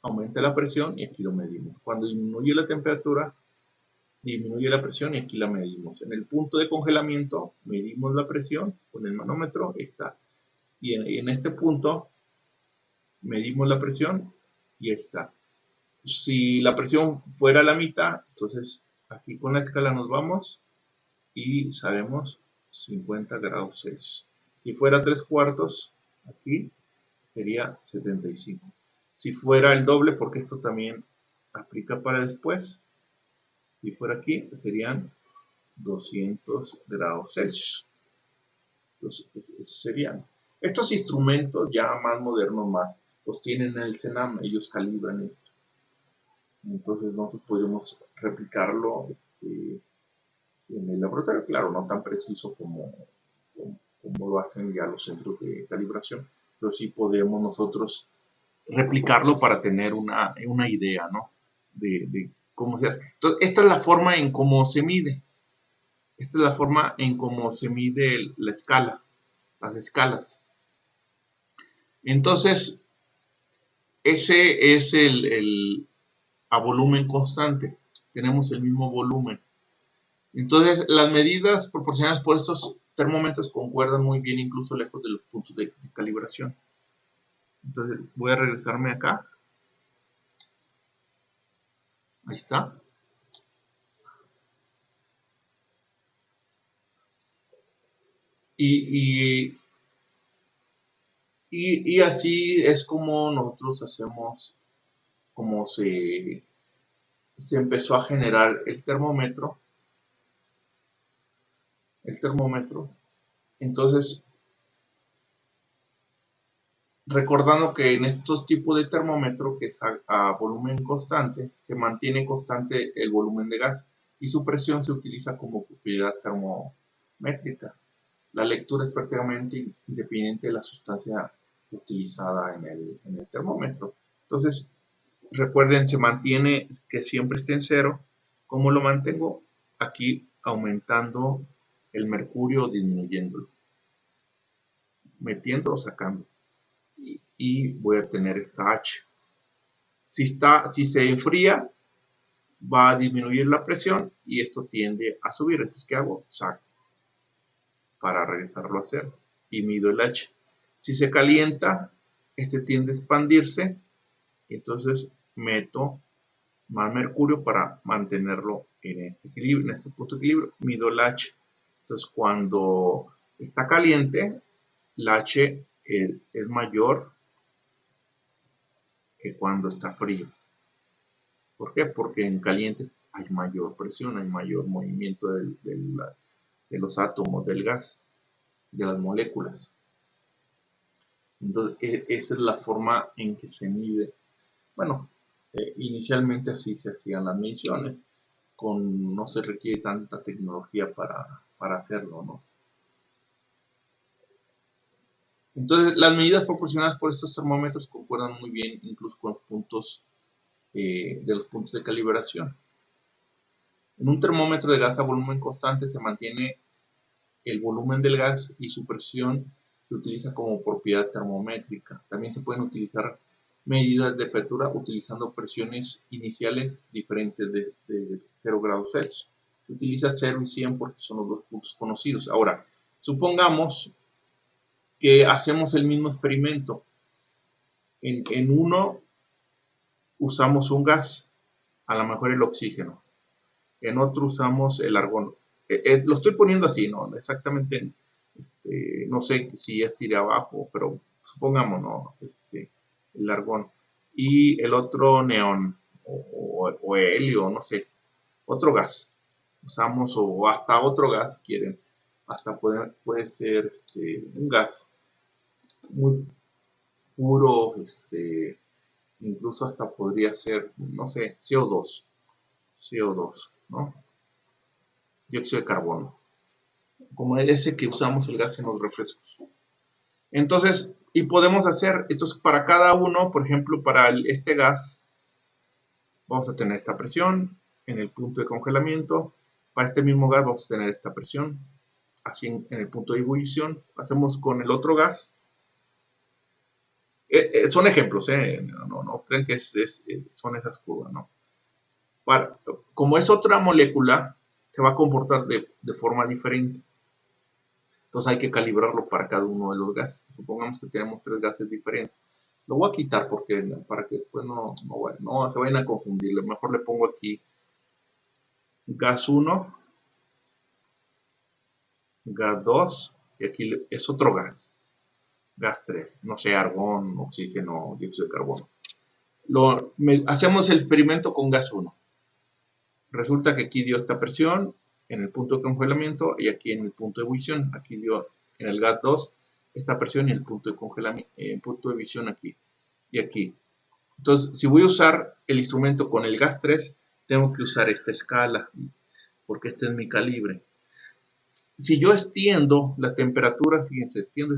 aumenta la presión y aquí lo medimos. Cuando disminuye la temperatura, disminuye la presión y aquí la medimos. En el punto de congelamiento medimos la presión con el manómetro, está. Y en este punto medimos la presión y ahí está. Si la presión fuera la mitad, entonces aquí con la escala nos vamos y sabemos 50 grados Celsius. Si fuera 3/4, aquí sería 75. Si fuera el doble, porque esto también aplica para después, si fuera aquí serían 200 grados Celsius. Entonces, eso serían. Estos instrumentos ya más modernos, más los tienen en el CENAM, ellos calibran esto. Entonces nosotros podemos replicarlo en el laboratorio, claro, no tan preciso como lo hacen ya los centros de calibración, pero sí podemos nosotros replicarlo para tener una idea, ¿no? De cómo se hace. Entonces, esta es la forma en cómo se mide. Esta es la forma en cómo se mide la escala, las escalas. Entonces, ese es a volumen constante. Tenemos el mismo volumen. Entonces, las medidas proporcionadas por estos termómetros concuerdan muy bien, incluso lejos de los puntos de calibración. Entonces, voy a regresarme acá. Ahí está. Y así es como nosotros hacemos, como se empezó a generar el termómetro. Entonces, recordando que en estos tipos de termómetro, que es a volumen constante, se mantiene constante el volumen de gas y su presión se utiliza como propiedad termométrica. La lectura es prácticamente independiente de la sustancia utilizada en el termómetro. Entonces, recuerden, se mantiene que siempre esté en cero. ¿Cómo lo mantengo? Aquí aumentando el mercurio o disminuyéndolo, metiendo o sacando. Y voy a tener esta H. Si se enfría, va a disminuir la presión y esto tiende a subir. Entonces, ¿qué hago? Saco para regresarlo a cero y mido el H. Si se calienta, este tiende a expandirse y entonces meto más mercurio para mantenerlo en este equilibrio, en este punto de equilibrio, mido el H. Entonces, cuando está caliente, el H es mayor que cuando está frío. ¿Por qué? Porque en caliente hay mayor presión, hay mayor movimiento de los átomos del gas, de las moléculas. Entonces, esa es la forma en que se mide. Bueno, inicialmente así se hacían las mediciones, no se requiere tanta tecnología para hacerlo, ¿no? Entonces, las medidas proporcionadas por estos termómetros concuerdan muy bien incluso con los puntos de los puntos de calibración. En un termómetro de gas a volumen constante se mantiene el volumen del gas y su presión se utiliza como propiedad termométrica. También se pueden utilizar medidas de apertura utilizando presiones iniciales diferentes de 0 grados Celsius. Se utiliza 0 y 100 porque son los dos puntos conocidos. Ahora, supongamos que hacemos el mismo experimento. En uno usamos un gas, a lo mejor el oxígeno. En otro usamos el argón. Lo estoy poniendo así, ¿no? Exactamente, no sé si es tire abajo, pero supongamos, ¿no? El argón. Y el otro neón, o helio, no sé, otro gas. Usamos, o hasta otro gas, si quieren. Hasta puede ser un gas muy puro, incluso hasta podría ser, no sé, CO2, ¿no? Dióxido de carbono, como ese que usamos el gas en los refrescos. Entonces, y podemos hacer, entonces para cada uno, por ejemplo, para este gas, vamos a tener esta presión en el punto de congelamiento. Para este mismo gas vamos a tener esta presión, así en el punto de ebullición. Hacemos con el otro gas. Son ejemplos, no creen que son esas curvas, ¿no? Como es otra molécula, se va a comportar de forma diferente. Entonces hay que calibrarlo para cada uno de los gases. Supongamos que tenemos 3 gases diferentes. Lo voy a quitar para que después no se vayan a confundir. Mejor le pongo aquí gas 1, gas 2 y aquí es otro gas. Gas 3, no sé, argón, oxígeno, dióxido de carbono. Hacemos el experimento con gas 1. Resulta que aquí dio esta presión en el punto de congelamiento y aquí en el punto de ebullición. Aquí dio en el gas 2 esta presión y el punto de congelamiento, punto de ebullición aquí y aquí. Entonces, si voy a usar el instrumento con el gas 3, tengo que usar esta escala porque este es mi calibre. Si yo extiendo la temperatura, fíjense, extiendo,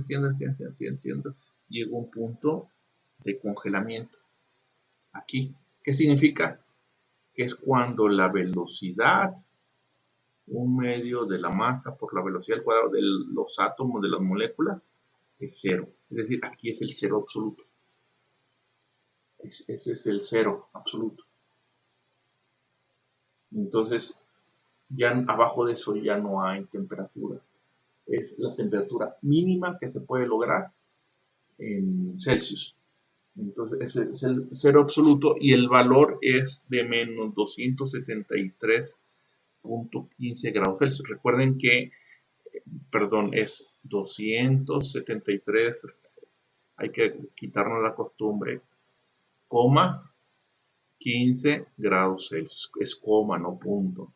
llego a un punto de congelamiento aquí. ¿Qué significa? Que es cuando la velocidad, un medio de la masa por la velocidad al cuadrado de los átomos de las moléculas, es 0. Es decir, aquí es el 0 absoluto. Ese es el 0 absoluto. Entonces, ya abajo de eso ya no hay temperatura. Es la temperatura mínima que se puede lograr en Celsius. Entonces, ese es el 0 absoluto y el valor es de menos 273.15 grados Celsius. Recuerden que, perdón, es 273, hay que quitarnos la costumbre, coma 15 grados Celsius. Es coma, no punto.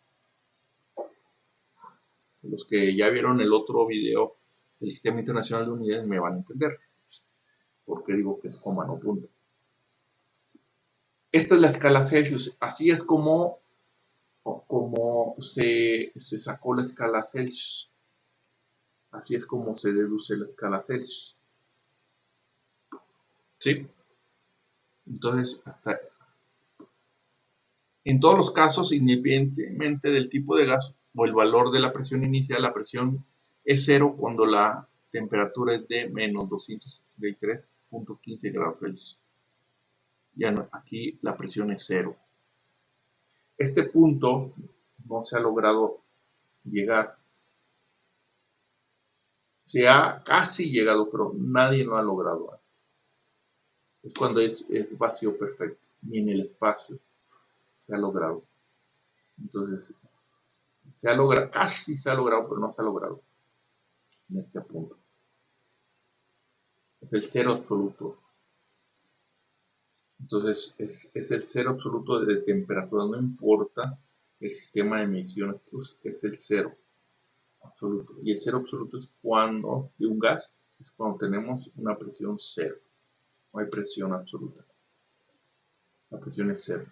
Los que ya vieron el otro video del Sistema Internacional de Unidades me van a entender por qué digo que es coma, no punto. Esta es la escala Celsius. Así es como se sacó la escala Celsius. Así es como se deduce la escala Celsius. ¿Sí? Entonces, en todos los casos, independientemente del tipo de gas o el valor de la presión inicial, la presión es 0 cuando la temperatura es de menos 273.15 grados Celsius. Ya no, aquí la presión es 0. Este punto no se ha logrado llegar. Se ha casi llegado, pero nadie lo ha logrado. Es cuando es vacío perfecto, ni en el espacio se ha logrado. Entonces, se ha logrado, casi se ha logrado, pero no se ha logrado en este punto. Es el 0 absoluto. Entonces es el cero absoluto de temperatura, no importa el sistema de medición, es el cero absoluto. Y el cero absoluto es cuando, de un gas, es cuando tenemos una presión cero. No hay presión absoluta. La presión es cero.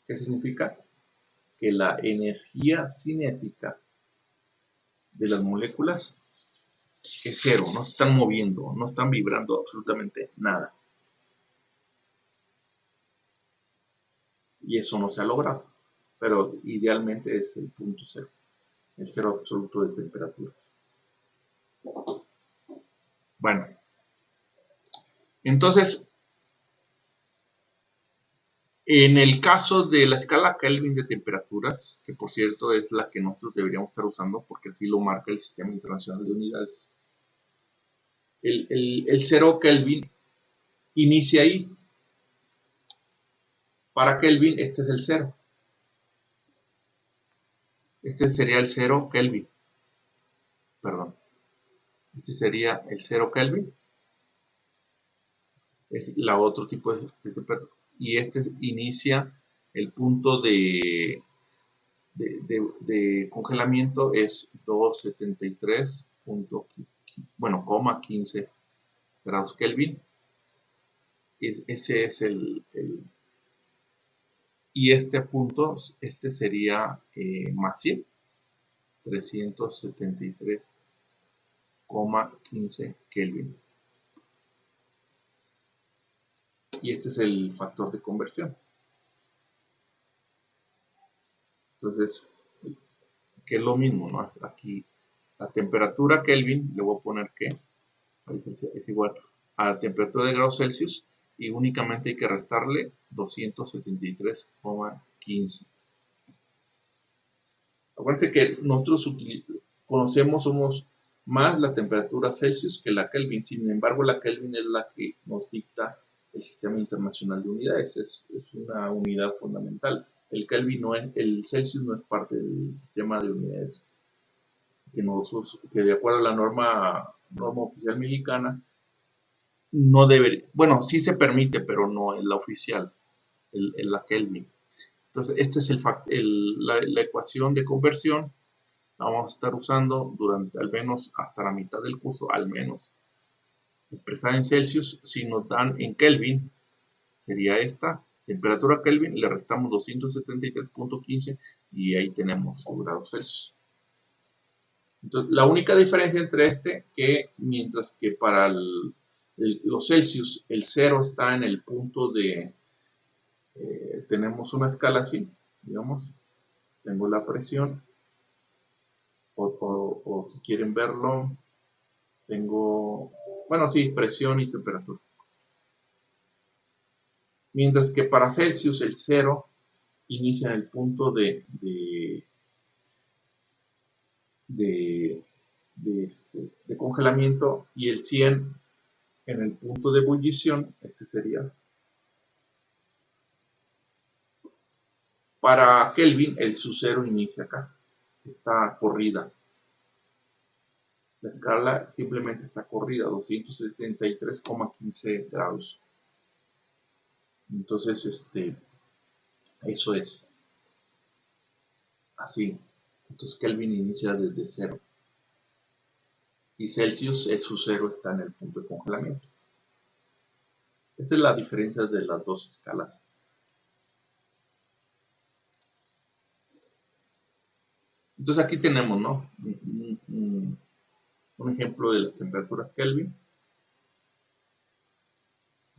¿Qué significa? Que la energía cinética de las moléculas es cero, no se están moviendo, no están vibrando absolutamente nada. Y eso no se ha logrado, pero idealmente es el punto cero, el cero absoluto de temperatura. Bueno, entonces, en el caso de la escala Kelvin de temperaturas, que por cierto es la que nosotros deberíamos estar usando porque así lo marca el Sistema Internacional de Unidades, el 0 Kelvin inicia ahí. Para Kelvin este es el 0. Este sería el 0 Kelvin. Perdón. Este sería el 0 Kelvin. Es la otro tipo de temperatura. Y este inicia el punto de congelamiento es 273. Bueno, 15 grados Kelvin. Ese es y este punto, este sería más 100, 373,15 Kelvin. Y este es el factor de conversión. Entonces, que es lo mismo, ¿no? Aquí la temperatura Kelvin, le voy a poner que es igual a la temperatura de grados Celsius y únicamente hay que restarle 273,15. Acuérdense que nosotros somos más la temperatura Celsius que la Kelvin. Sin embargo, la Kelvin es la que nos dicta el Sistema Internacional de Unidades. Es una unidad fundamental. El Kelvin no es, el Celsius no es parte del sistema de unidades que de acuerdo a la norma oficial mexicana no debe, bueno, sí se permite, pero no es la oficial, la Kelvin. Entonces, esta es la ecuación de conversión. La vamos a estar usando durante al menos hasta la mitad del curso, al menos. Expresada en Celsius, si nos dan en Kelvin, sería esta. Temperatura Kelvin, le restamos 273,15 y ahí tenemos grados Celsius. Entonces, la única diferencia entre que mientras que para los Celsius el 0 está en el punto de, tenemos una escala así, digamos, tengo la presión, o si quieren verlo, tengo, bueno, sí, presión y temperatura. Mientras que para Celsius el 0 inicia en el punto de congelamiento y el 100 en el punto de ebullición. Este sería. Para Kelvin, el su 0 inicia acá. Está corrida. La escala simplemente está corrida, 273,15 grados. Entonces, eso es así. Entonces Kelvin inicia desde 0. Y Celsius, su 0 está en el punto de congelamiento. Esa es la diferencia de las dos escalas. Entonces aquí tenemos, ¿no? Un ejemplo de las temperaturas Kelvin.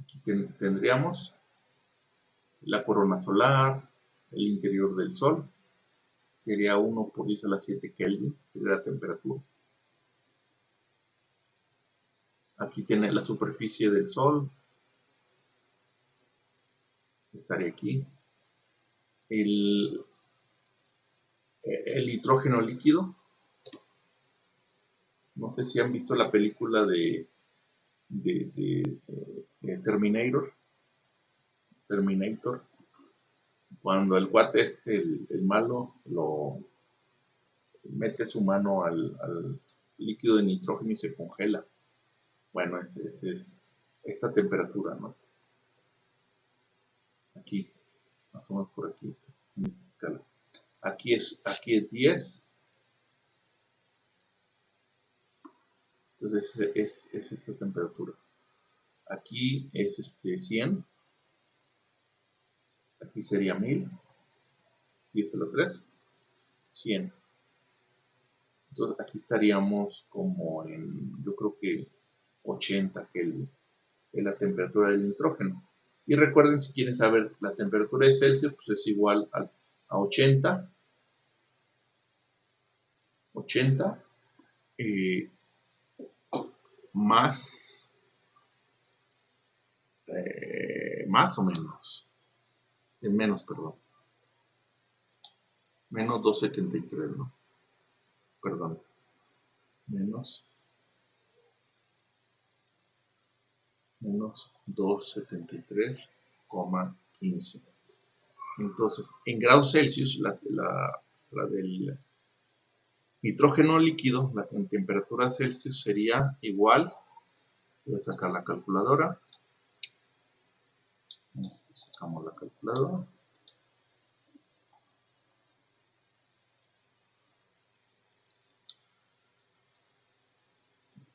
Aquí tendríamos la corona solar, el interior del Sol, sería 1 por 10 a la 7 Kelvin, sería la temperatura. Aquí tiene la superficie del Sol, estaría aquí. El nitrógeno líquido, no sé si han visto la película de Terminator, cuando el guate el malo, lo mete su mano al líquido de nitrógeno y se congela. Bueno, es esta temperatura, ¿no? aquí, más o menos por aquí, en esta escala. Aquí es 10, entonces es esta temperatura. Aquí es 100, aquí sería 1000, 10 a la 3, 100. Entonces aquí estaríamos como en, yo creo que 80, que es la temperatura del nitrógeno. Y recuerden, si quieren saber la temperatura de Celsius, pues es igual a 80, 80 más, más o menos, menos, perdón, menos 273, ¿no? Perdón, menos 273,15. Entonces, en grados Celsius, la del nitrógeno líquido, la temperatura Celsius sería igual, voy a sacar la calculadora, sacamos la calculadora,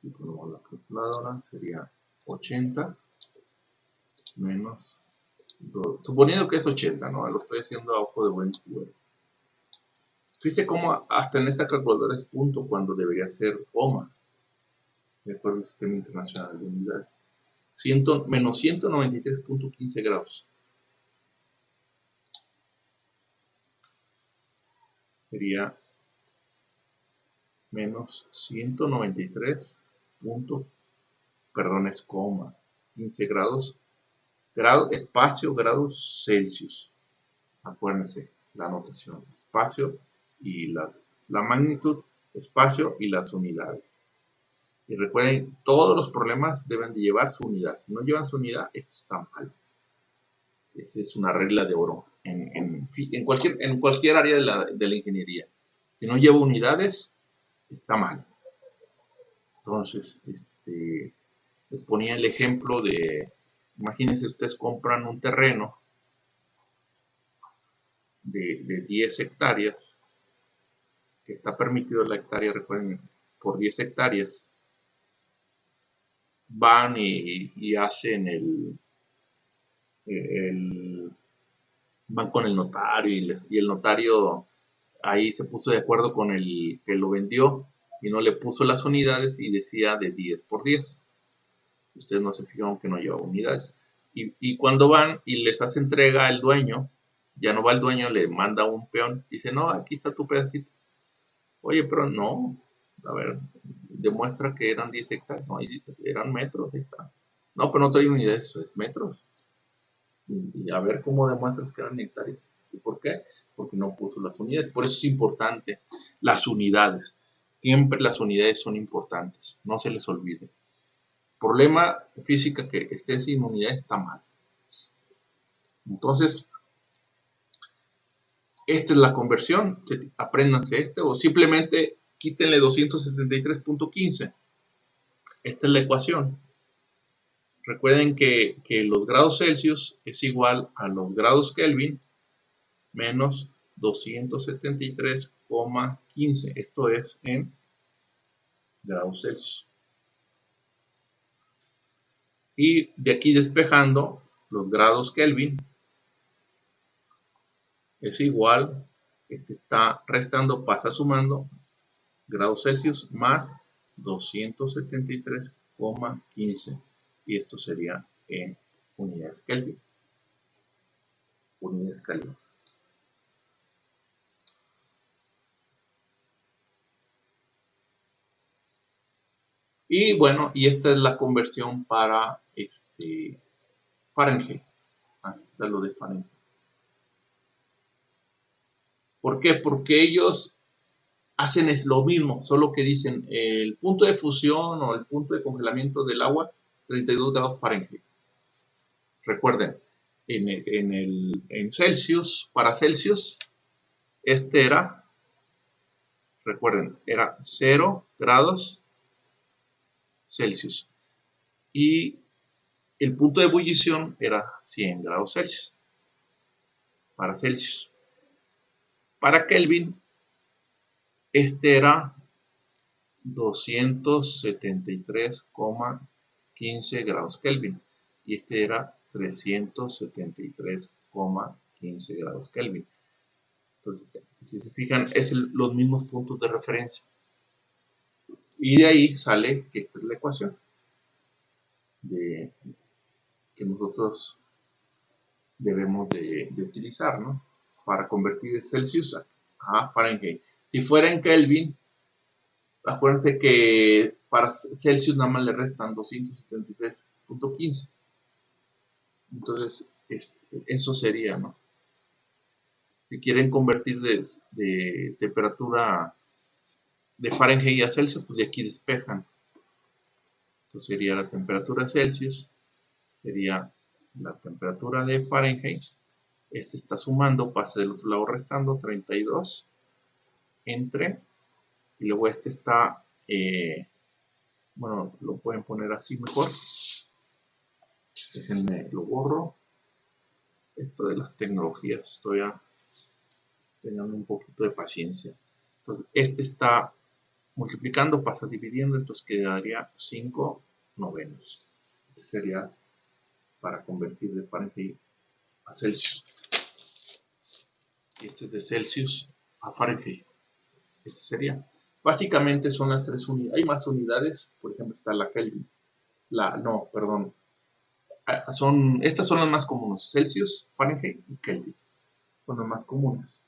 y ponemos la calculadora, sería 80 menos 2, suponiendo que es 80, ¿no? Lo estoy haciendo a ojo de buen cubero. Fíjese cómo hasta en esta calculadora es punto cuando debería ser coma, de acuerdo al Sistema Internacional de Unidades. Menos 193,15 grados. Sería menos 193 perdón, es coma, 15 grados, espacio, grados Celsius. Acuérdense, la notación, espacio y la magnitud, espacio y las unidades. Y recuerden, todos los problemas deben de llevar su unidad. Si no llevan su unidad, esto está mal. Esa es una regla de oro en cualquier área de la ingeniería. Si no lleva unidades, está mal. Entonces, les ponía el ejemplo de, imagínense, ustedes compran un terreno de 10 hectáreas, que está permitido la hectárea, recuerden, por 10 hectáreas, van y hacen van con el notario y el notario ahí se puso de acuerdo con el que lo vendió y no le puso las unidades y decía de 10 por 10. Ustedes no se fijaron que no lleva unidades. Y cuando van y les hace entrega el dueño, ya no va el dueño, le manda un peón, dice, no, aquí está tu pedacito. Oye, pero no, a ver, demuestra que eran 10 hectáreas, no, eran metros, ahí está. No, pero no trae unidades, es metros. Y a ver cómo demuestras que eran hectáreas. ¿Y por qué? Porque no puso las unidades. Por eso es importante las unidades. Siempre las unidades son importantes, no se les olvide. Problema física que esté sin unidades está mal. Entonces, esta es la conversión, apréndanse o simplemente quítenle 273,15. Esta es la ecuación. Recuerden que los grados Celsius es igual a los grados Kelvin menos 273,15. Esto es en grados Celsius. Y de aquí despejando los grados Kelvin es igual, está restando, pasa sumando, grados Celsius más 273,15. Y esto sería en unidades Kelvin. Unidades Kelvin. Y bueno, y esta es la conversión para Fahrenheit. Aquí está lo de Fahrenheit. ¿Por qué? Porque ellos hacen es lo mismo, solo que dicen el punto de fusión o el punto de congelamiento del agua, 32 grados Fahrenheit. Recuerden, en Celsius, para Celsius, este era, recuerden, era 0 grados Celsius. Y el punto de ebullición era 100 grados Celsius. para Celsius. Para Kelvin, este era 273,15 grados Kelvin y este era 373,15 grados Kelvin. Entonces, si se fijan, es los mismos puntos de referencia. Y de ahí sale que esta es la ecuación que nosotros debemos de utilizar, ¿no? Para convertir de Celsius a Fahrenheit. Si fuera en Kelvin, acuérdense que para Celsius nada más le restan 273,15. Entonces, eso sería, ¿no? Si quieren convertir de temperatura de Fahrenheit a Celsius, pues de aquí despejan. Entonces sería la temperatura Celsius, sería la temperatura de Fahrenheit. Este está sumando, pasa del otro lado restando, 32 entre, y luego este está, bueno, lo pueden poner así mejor. Déjenme, lo borro. Esto de las tecnologías, estoy teniendo un poquito de paciencia. Entonces, este está multiplicando, pasa dividiendo, entonces quedaría 5 novenos. Este sería para convertir de Fahrenheit a Celsius. Y este es de Celsius a Fahrenheit. Este sería. Básicamente son las tres unidades. Hay más unidades, por ejemplo está la Kelvin. Estas son las más comunes. Celsius, Fahrenheit y Kelvin. Son las más comunes.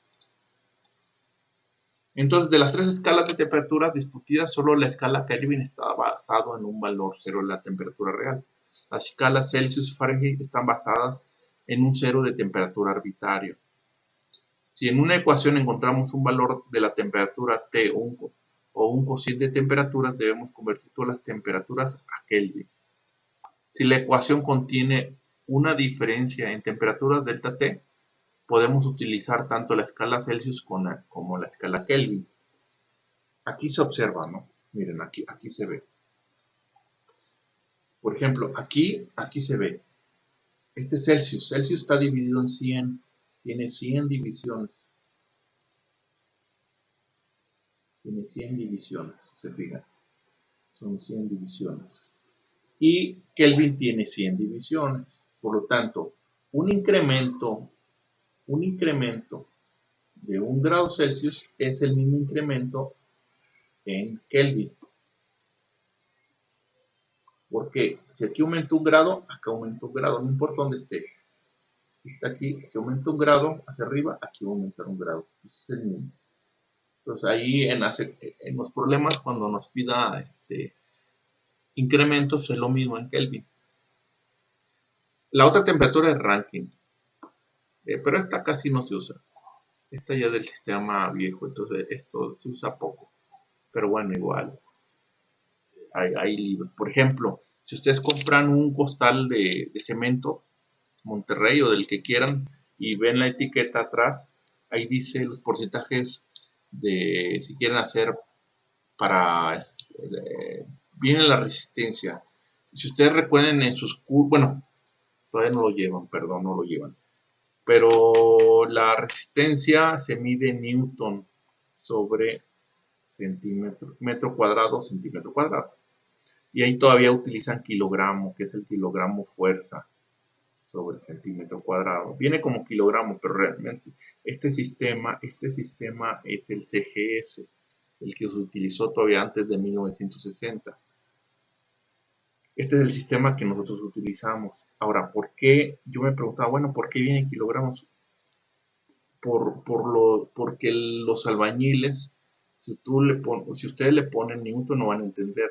Entonces, de las tres escalas de temperatura discutidas, solo la escala Kelvin está basada en un valor cero de la temperatura real. Las escalas Celsius y Fahrenheit están basadas en un cero de temperatura arbitrario. Si en una ecuación encontramos un valor de la temperatura T o un cociente de temperaturas, debemos convertir todas las temperaturas a Kelvin. Si la ecuación contiene una diferencia en temperaturas delta T, podemos utilizar tanto la escala Celsius como la escala Kelvin. Aquí se observa, ¿no? Miren, aquí se ve. Por ejemplo, aquí se ve. Este Celsius. Celsius está dividido en 100. Tiene 100 divisiones. Tiene 100 divisiones, se fijan. Son 100 divisiones. Y Kelvin tiene 100 divisiones. Por lo tanto, un incremento de 1 grado Celsius es el mismo incremento en Kelvin. Porque si aquí aumenta 1 grado, acá aumenta 1 grado, no importa dónde esté. Está aquí, si aumenta 1 grado hacia arriba, aquí va a aumentar 1 grado. Entonces es el mismo. Entonces ahí en los problemas, cuando nos pida incrementos, es lo mismo en Kelvin. La otra temperatura es Rankine, pero esta casi no se usa. Esta ya es del sistema viejo, entonces esto se usa poco. Pero bueno, igual, hay libros. Por ejemplo, si ustedes compran un costal de cemento, Monterrey o del que quieran, y ven la etiqueta atrás, ahí dice los porcentajes de si quieren hacer para viene la resistencia. Si ustedes recuerden en sus cursos, bueno, todavía no lo llevan, perdón, no lo llevan, pero la resistencia se mide en Newton sobre metro cuadrado, centímetro cuadrado. Y ahí todavía utilizan kilogramo, que es el kilogramo fuerza sobre centímetro cuadrado. Viene como kilogramo, pero realmente este sistema es el CGS, el que se utilizó todavía antes de 1960. Este es el sistema que nosotros utilizamos. Ahora, ¿por qué? Yo me preguntaba, bueno, ¿por qué vienen kilogramos? Porque los albañiles, si ustedes le ponen Newton no van a entender,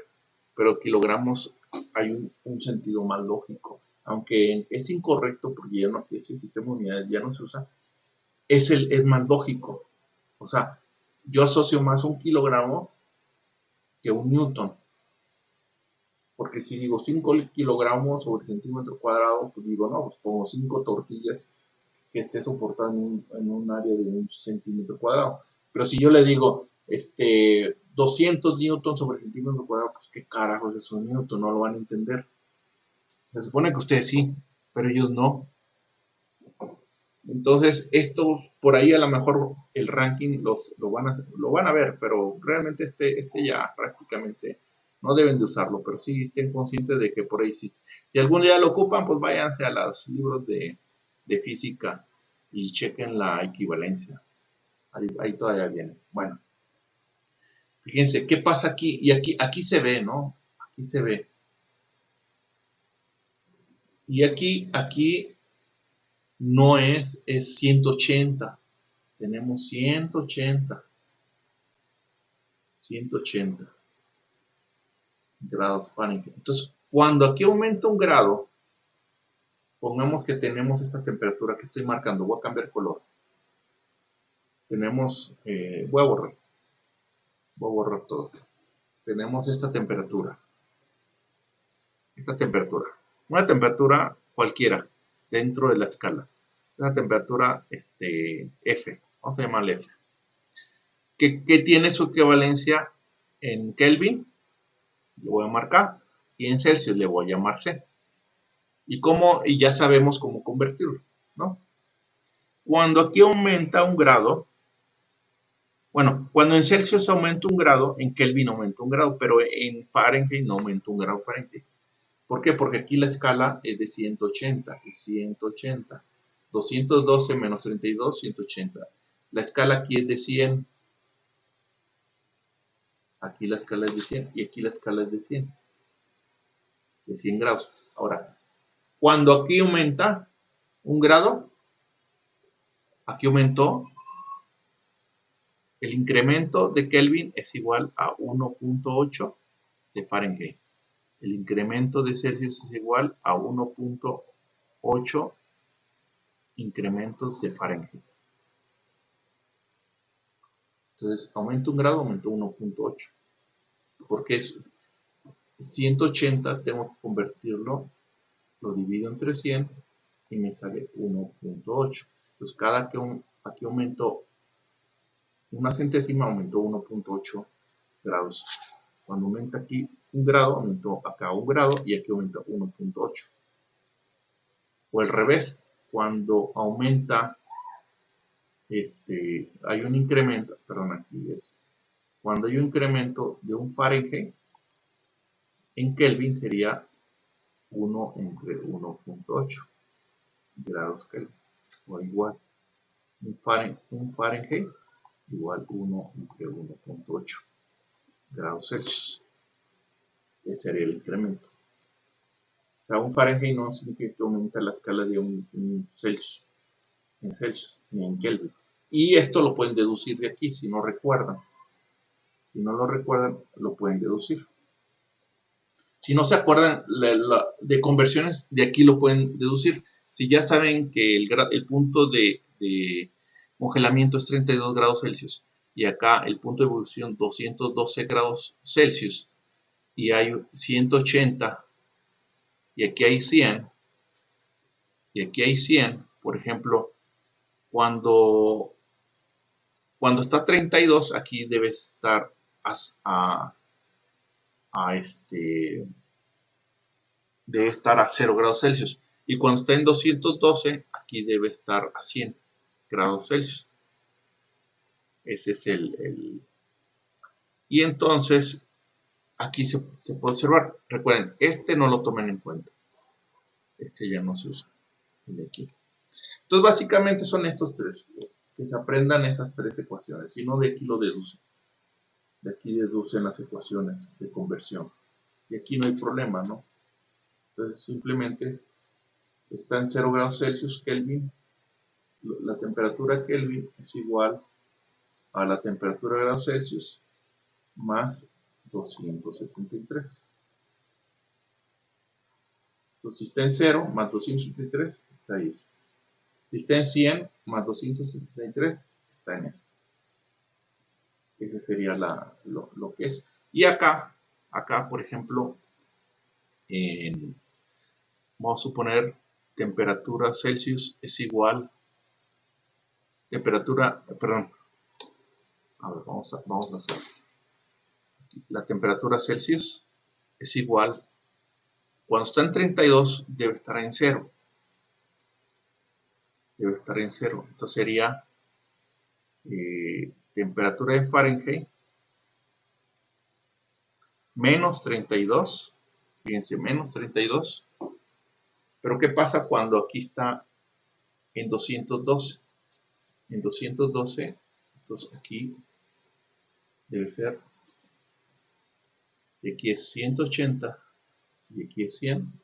pero kilogramos hay un sentido más lógico. Aunque es incorrecto porque ya no, ese sistema de unidades ya no se usa, es más lógico. O sea, yo asocio más un kilogramo que un newton. Porque si digo 5 kilogramos sobre centímetro cuadrado, pues digo, no, pues pongo 5 tortillas que esté soportada en un área de 1 centímetro cuadrado. Pero si yo le digo 200 newtons sobre centímetro cuadrado, pues qué carajos es un newton, no lo van a entender. Se supone que ustedes sí, pero ellos no. Entonces, esto por ahí a lo mejor el ranking lo van a ver, pero realmente este ya prácticamente no deben de usarlo, pero sí estén conscientes de que por ahí sí. Si algún día lo ocupan, pues váyanse a los libros de física y chequen la equivalencia. Ahí todavía viene. Bueno, fíjense, ¿qué pasa aquí? Y aquí se ve, ¿no? Aquí se ve. Y aquí no es 180. Tenemos 180 grados Fahrenheit. Entonces, cuando aquí aumenta un grado, pongamos que tenemos esta temperatura que estoy marcando, voy a cambiar color. Tenemos, voy a borrar todo. Tenemos esta temperatura, una temperatura cualquiera dentro de la escala. Esa temperatura F, vamos a llamarle F, que tiene su equivalencia en Kelvin, le voy a marcar, y en Celsius le voy a llamar C. Y ya sabemos cómo convertirlo, ¿no? Cuando aquí aumenta un grado, bueno, cuando en Celsius aumenta un grado, en Kelvin aumenta un grado, pero en Fahrenheit no aumenta un grado Fahrenheit. ¿Por qué? Porque aquí la escala es de 180, y 180. 212 menos 32, 180. La escala aquí es de 100. Aquí la escala es de 100 y aquí la escala es de 100. De 100 grados. Ahora, cuando aquí aumenta un grado, aquí aumentó, el incremento de Kelvin es igual a 1.8 de Fahrenheit. El incremento de Celsius es igual a 1.8 incrementos de Fahrenheit. Entonces, aumenta un grado, aumentó 1.8. Porque es 180, tengo que convertirlo, lo divido entre 100 y me sale 1.8. Entonces, cada que aquí aumentó una centésima, aumentó 1.8 grados. Cuando aumenta aquí un grado, aumentó acá un grado y aquí aumenta 1.8. O al revés, cuando aumenta, hay un incremento, perdón, aquí es, cuando hay un incremento de un Fahrenheit, en Kelvin sería 1 entre 1.8 grados Kelvin, o igual, un Fahrenheit igual 1 entre 1.8 grados Celsius. Ese sería el incremento. O sea, un Fahrenheit no significa que aumenta la escala de un Celsius, en Celsius, ni en Kelvin. Y esto lo pueden deducir de aquí, si no recuerdan. Si no lo recuerdan, lo pueden deducir. Si no se acuerdan de conversiones, de aquí lo pueden deducir. Si ya saben que el punto de congelamiento es 32 grados Celsius y acá el punto de evolución 212 grados Celsius y hay 180 y aquí hay 100 y aquí hay 100, por ejemplo, cuando está 32, aquí debe estar debe estar a 0 grados Celsius. Y cuando está en 212, aquí debe estar a 100 grados Celsius. Ese es Y entonces, aquí se puede observar. Recuerden, no lo tomen en cuenta. Ya no se usa. El de aquí. Entonces, básicamente son estos tres. Que se aprendan esas tres ecuaciones. Si no, de aquí lo deducen. De aquí deducen las ecuaciones de conversión. Y aquí no hay problema, ¿no? Entonces, simplemente está en 0 grados Celsius, Kelvin. La temperatura Kelvin es igual a la temperatura de grados Celsius más 273. Entonces, si está en 0 más 273, está ahí. Si está en 100 más 273, está en esto. Ese sería lo que es. Y acá, por ejemplo, vamos a suponer temperatura Celsius es igual, perdón, a ver, vamos a hacer. La temperatura Celsius es igual, cuando está en 32 debe estar en 0. debe estar en 0. Entonces sería temperatura en Fahrenheit menos 32. Fíjense, menos 32. Pero ¿qué pasa cuando aquí está en 212? En 212, entonces aquí debe ser, si aquí es 180 y aquí es 100,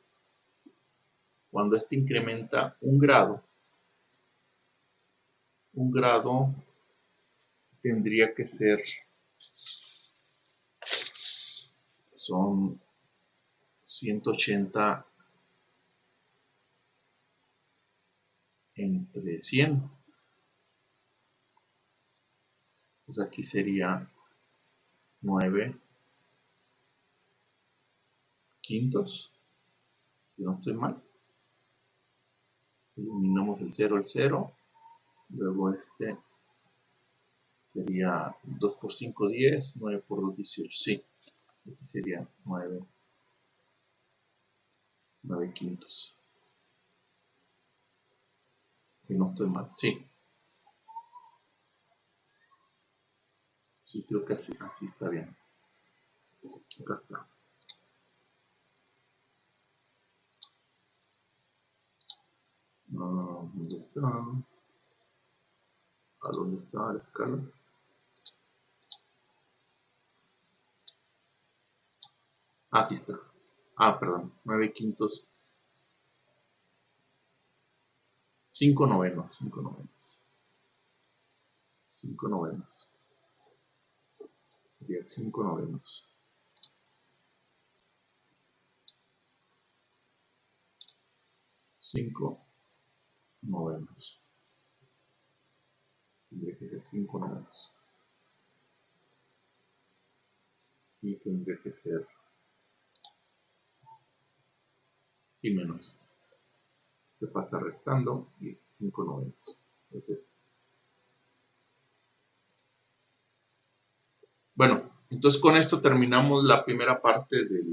cuando este incrementa un grado tendría que ser, son 180 entre 100. Pues aquí sería 9 quintos, si no estoy mal. Eliminamos el 0, luego este sería 2 por 5, 10, 9 por 2, 18, sí, aquí sería 9 quintos, si no estoy mal, sí, creo que así está bien, acá está. ¿Dónde está? ¿A dónde está la escala? Aquí está. Perdón, 9 quintos. 5 novenos. 5 novenos. 5 novenos. Sería 5 novenos. 5 novenos. Tendría que ser 5 novenos. Y tendría que ser, sí, menos. Este pasa restando y 5 novenos. Entonces, bueno, entonces con esto terminamos la primera parte de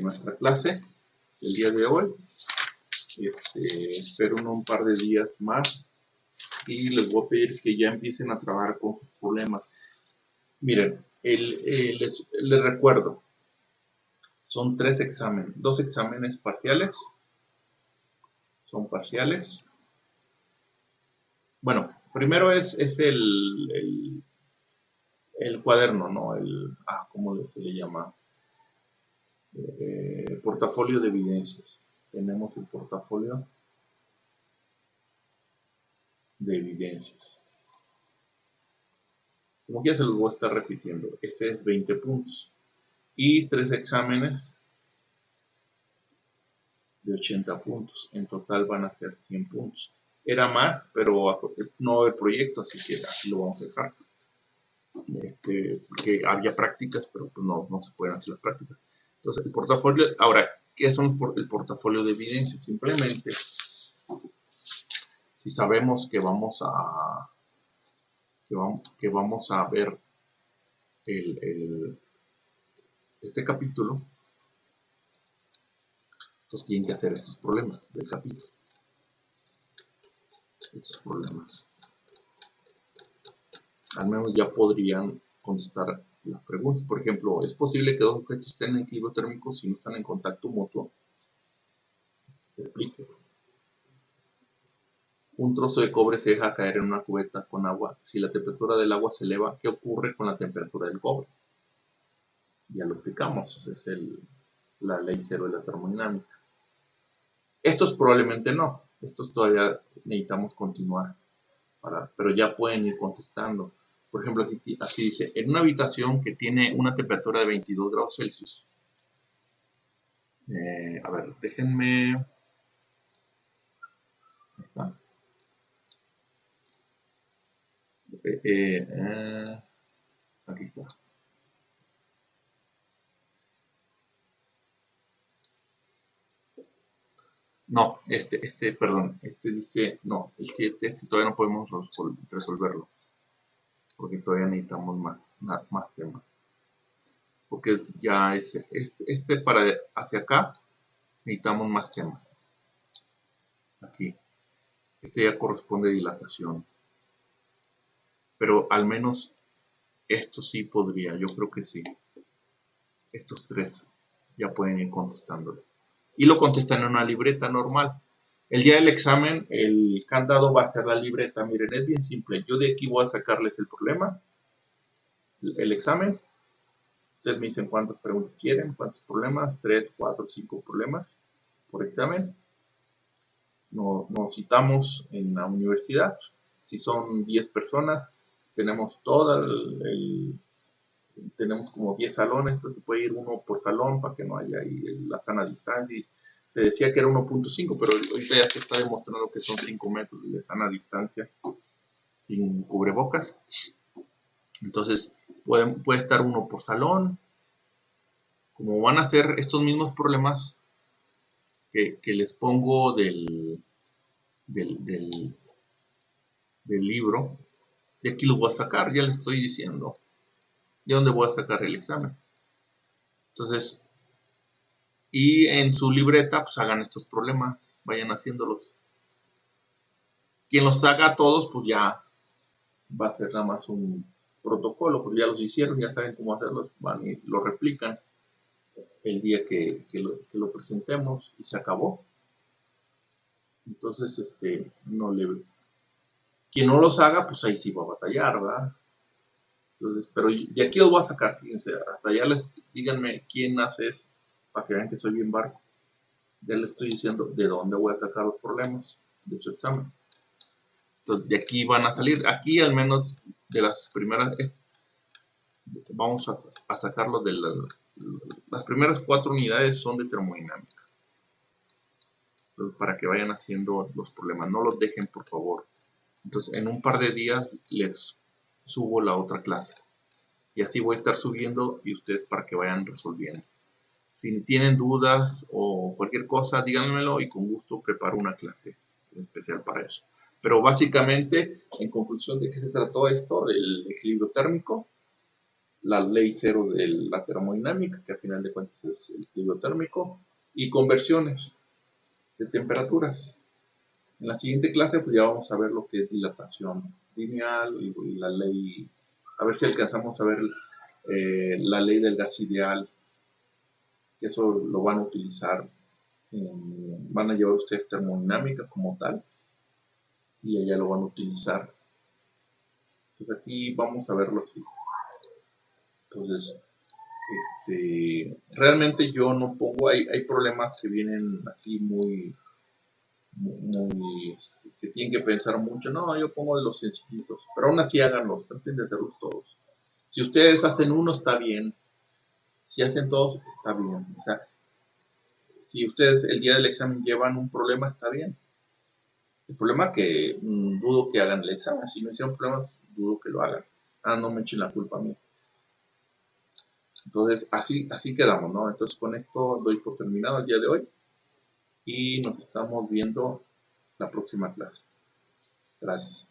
nuestra clase del día de hoy. Espero un par de días más y les voy a pedir que ya empiecen a trabajar con sus problemas. Miren, les recuerdo, son 3 exámenes, 2 exámenes parciales, son parciales. Bueno, primero es el cuaderno, ¿no? ¿Cómo se le llama? Portafolio de evidencias. Tenemos el portafolio de evidencias. Como que ya se los voy a estar repitiendo. Este es 20 puntos. Y 3 exámenes de 80 puntos. En total van a ser 100 puntos. Era más, pero no va a haber proyecto, así que así lo vamos a dejar. Porque había prácticas, pero pues no se pueden hacer las prácticas. Entonces, el portafolio, ahora, ¿qué es el portafolio de evidencias? Simplemente, si sabemos que vamos a ver este capítulo, entonces tienen que hacer estos problemas del capítulo. Estos problemas. Al menos ya podrían contestar las preguntas. Por ejemplo, ¿es posible que dos objetos estén en equilibrio térmico si no están en contacto mutuo? Explique. Un trozo de cobre se deja caer en una cubeta con agua. Si la temperatura del agua se eleva, ¿qué ocurre con la temperatura del cobre? Ya lo explicamos, es la ley cero de la termodinámica. Estos probablemente no, estos todavía necesitamos continuar, pero ya pueden ir contestando. Por ejemplo, aquí dice, en una habitación que tiene una temperatura de 22 grados Celsius. A ver, déjenme. Ahí está. Aquí está. No, perdón, dice, no, el 7, todavía no podemos resolverlo, porque todavía necesitamos más temas. Porque ya para hacia acá necesitamos más temas. aquí. Este ya corresponde a dilatación. Pero al menos esto sí podría, yo creo que sí. Estos tres ya pueden ir contestándolo. Y lo contestan en una libreta normal. El día del examen, el candado va a ser la libreta. Miren, es bien simple. Yo de aquí voy a sacarles el problema, el examen. Ustedes me dicen cuántas preguntas quieren, cuántos problemas, 3, 4, 5 problemas por examen. Nos citamos en la universidad. Si son 10 personas, tenemos tenemos como 10 salones, entonces puede ir uno por salón para que no haya ahí la sana distancia. Y te decía que era 1.5, pero ahorita ya se está demostrando que son 5 metros de sana distancia sin cubrebocas. Entonces puede estar uno por salón. Como van a ser estos mismos problemas que les pongo del, del, del libro, de aquí lo voy a sacar, ya les estoy diciendo de dónde voy a sacar el examen. Entonces, y en su libreta, pues hagan estos problemas, vayan haciéndolos. Quien los haga todos, pues ya va a ser nada más un protocolo, porque ya los hicieron, ya saben cómo hacerlos, van y lo replican el día que lo presentemos y se acabó. Entonces, quien no los haga, pues ahí sí va a batallar, ¿verdad? Entonces, pero de aquí los voy a sacar, fíjense, hasta allá díganme quién hace eso, para que vean que soy bien barco. Ya les estoy diciendo de dónde voy a sacar los problemas de su examen. Entonces, de aquí van a salir, aquí al menos de las primeras, vamos a sacarlo de las primeras 4 unidades son de termodinámica. Entonces, para que vayan haciendo los problemas, no los dejen por favor. Entonces, en un par de días les subo la otra clase. Y así voy a estar subiendo y ustedes para que vayan resolviendo. Si tienen dudas o cualquier cosa, díganmelo y con gusto preparo una clase especial para eso. Pero básicamente, en conclusión, ¿de qué se trató esto? Del equilibrio térmico, la ley cero de la termodinámica, que al final de cuentas es el equilibrio térmico, y conversiones de temperaturas. En la siguiente clase, pues ya vamos a ver lo que es dilatación lineal y la ley, a ver si alcanzamos a ver la ley del gas ideal, que eso lo van a utilizar, van a llevar ustedes termodinámica como tal, y allá lo van a utilizar. Entonces aquí vamos a verlo así. Entonces, realmente yo no pongo, hay problemas que vienen así muy, que tienen que pensar mucho. No, yo pongo de los sencillitos, pero aún así háganlos, traten de hacerlos todos. Si ustedes hacen uno, está bien. Si hacen todos, está bien. O sea, si ustedes el día del examen llevan un problema, está bien. El problema es que dudo que hagan el examen. Si no hicieron problemas, dudo que lo hagan. No me echen la culpa a mí. Entonces, así quedamos, ¿no? Entonces, con esto doy por terminado el día de hoy y nos estamos viendo la próxima clase. Gracias.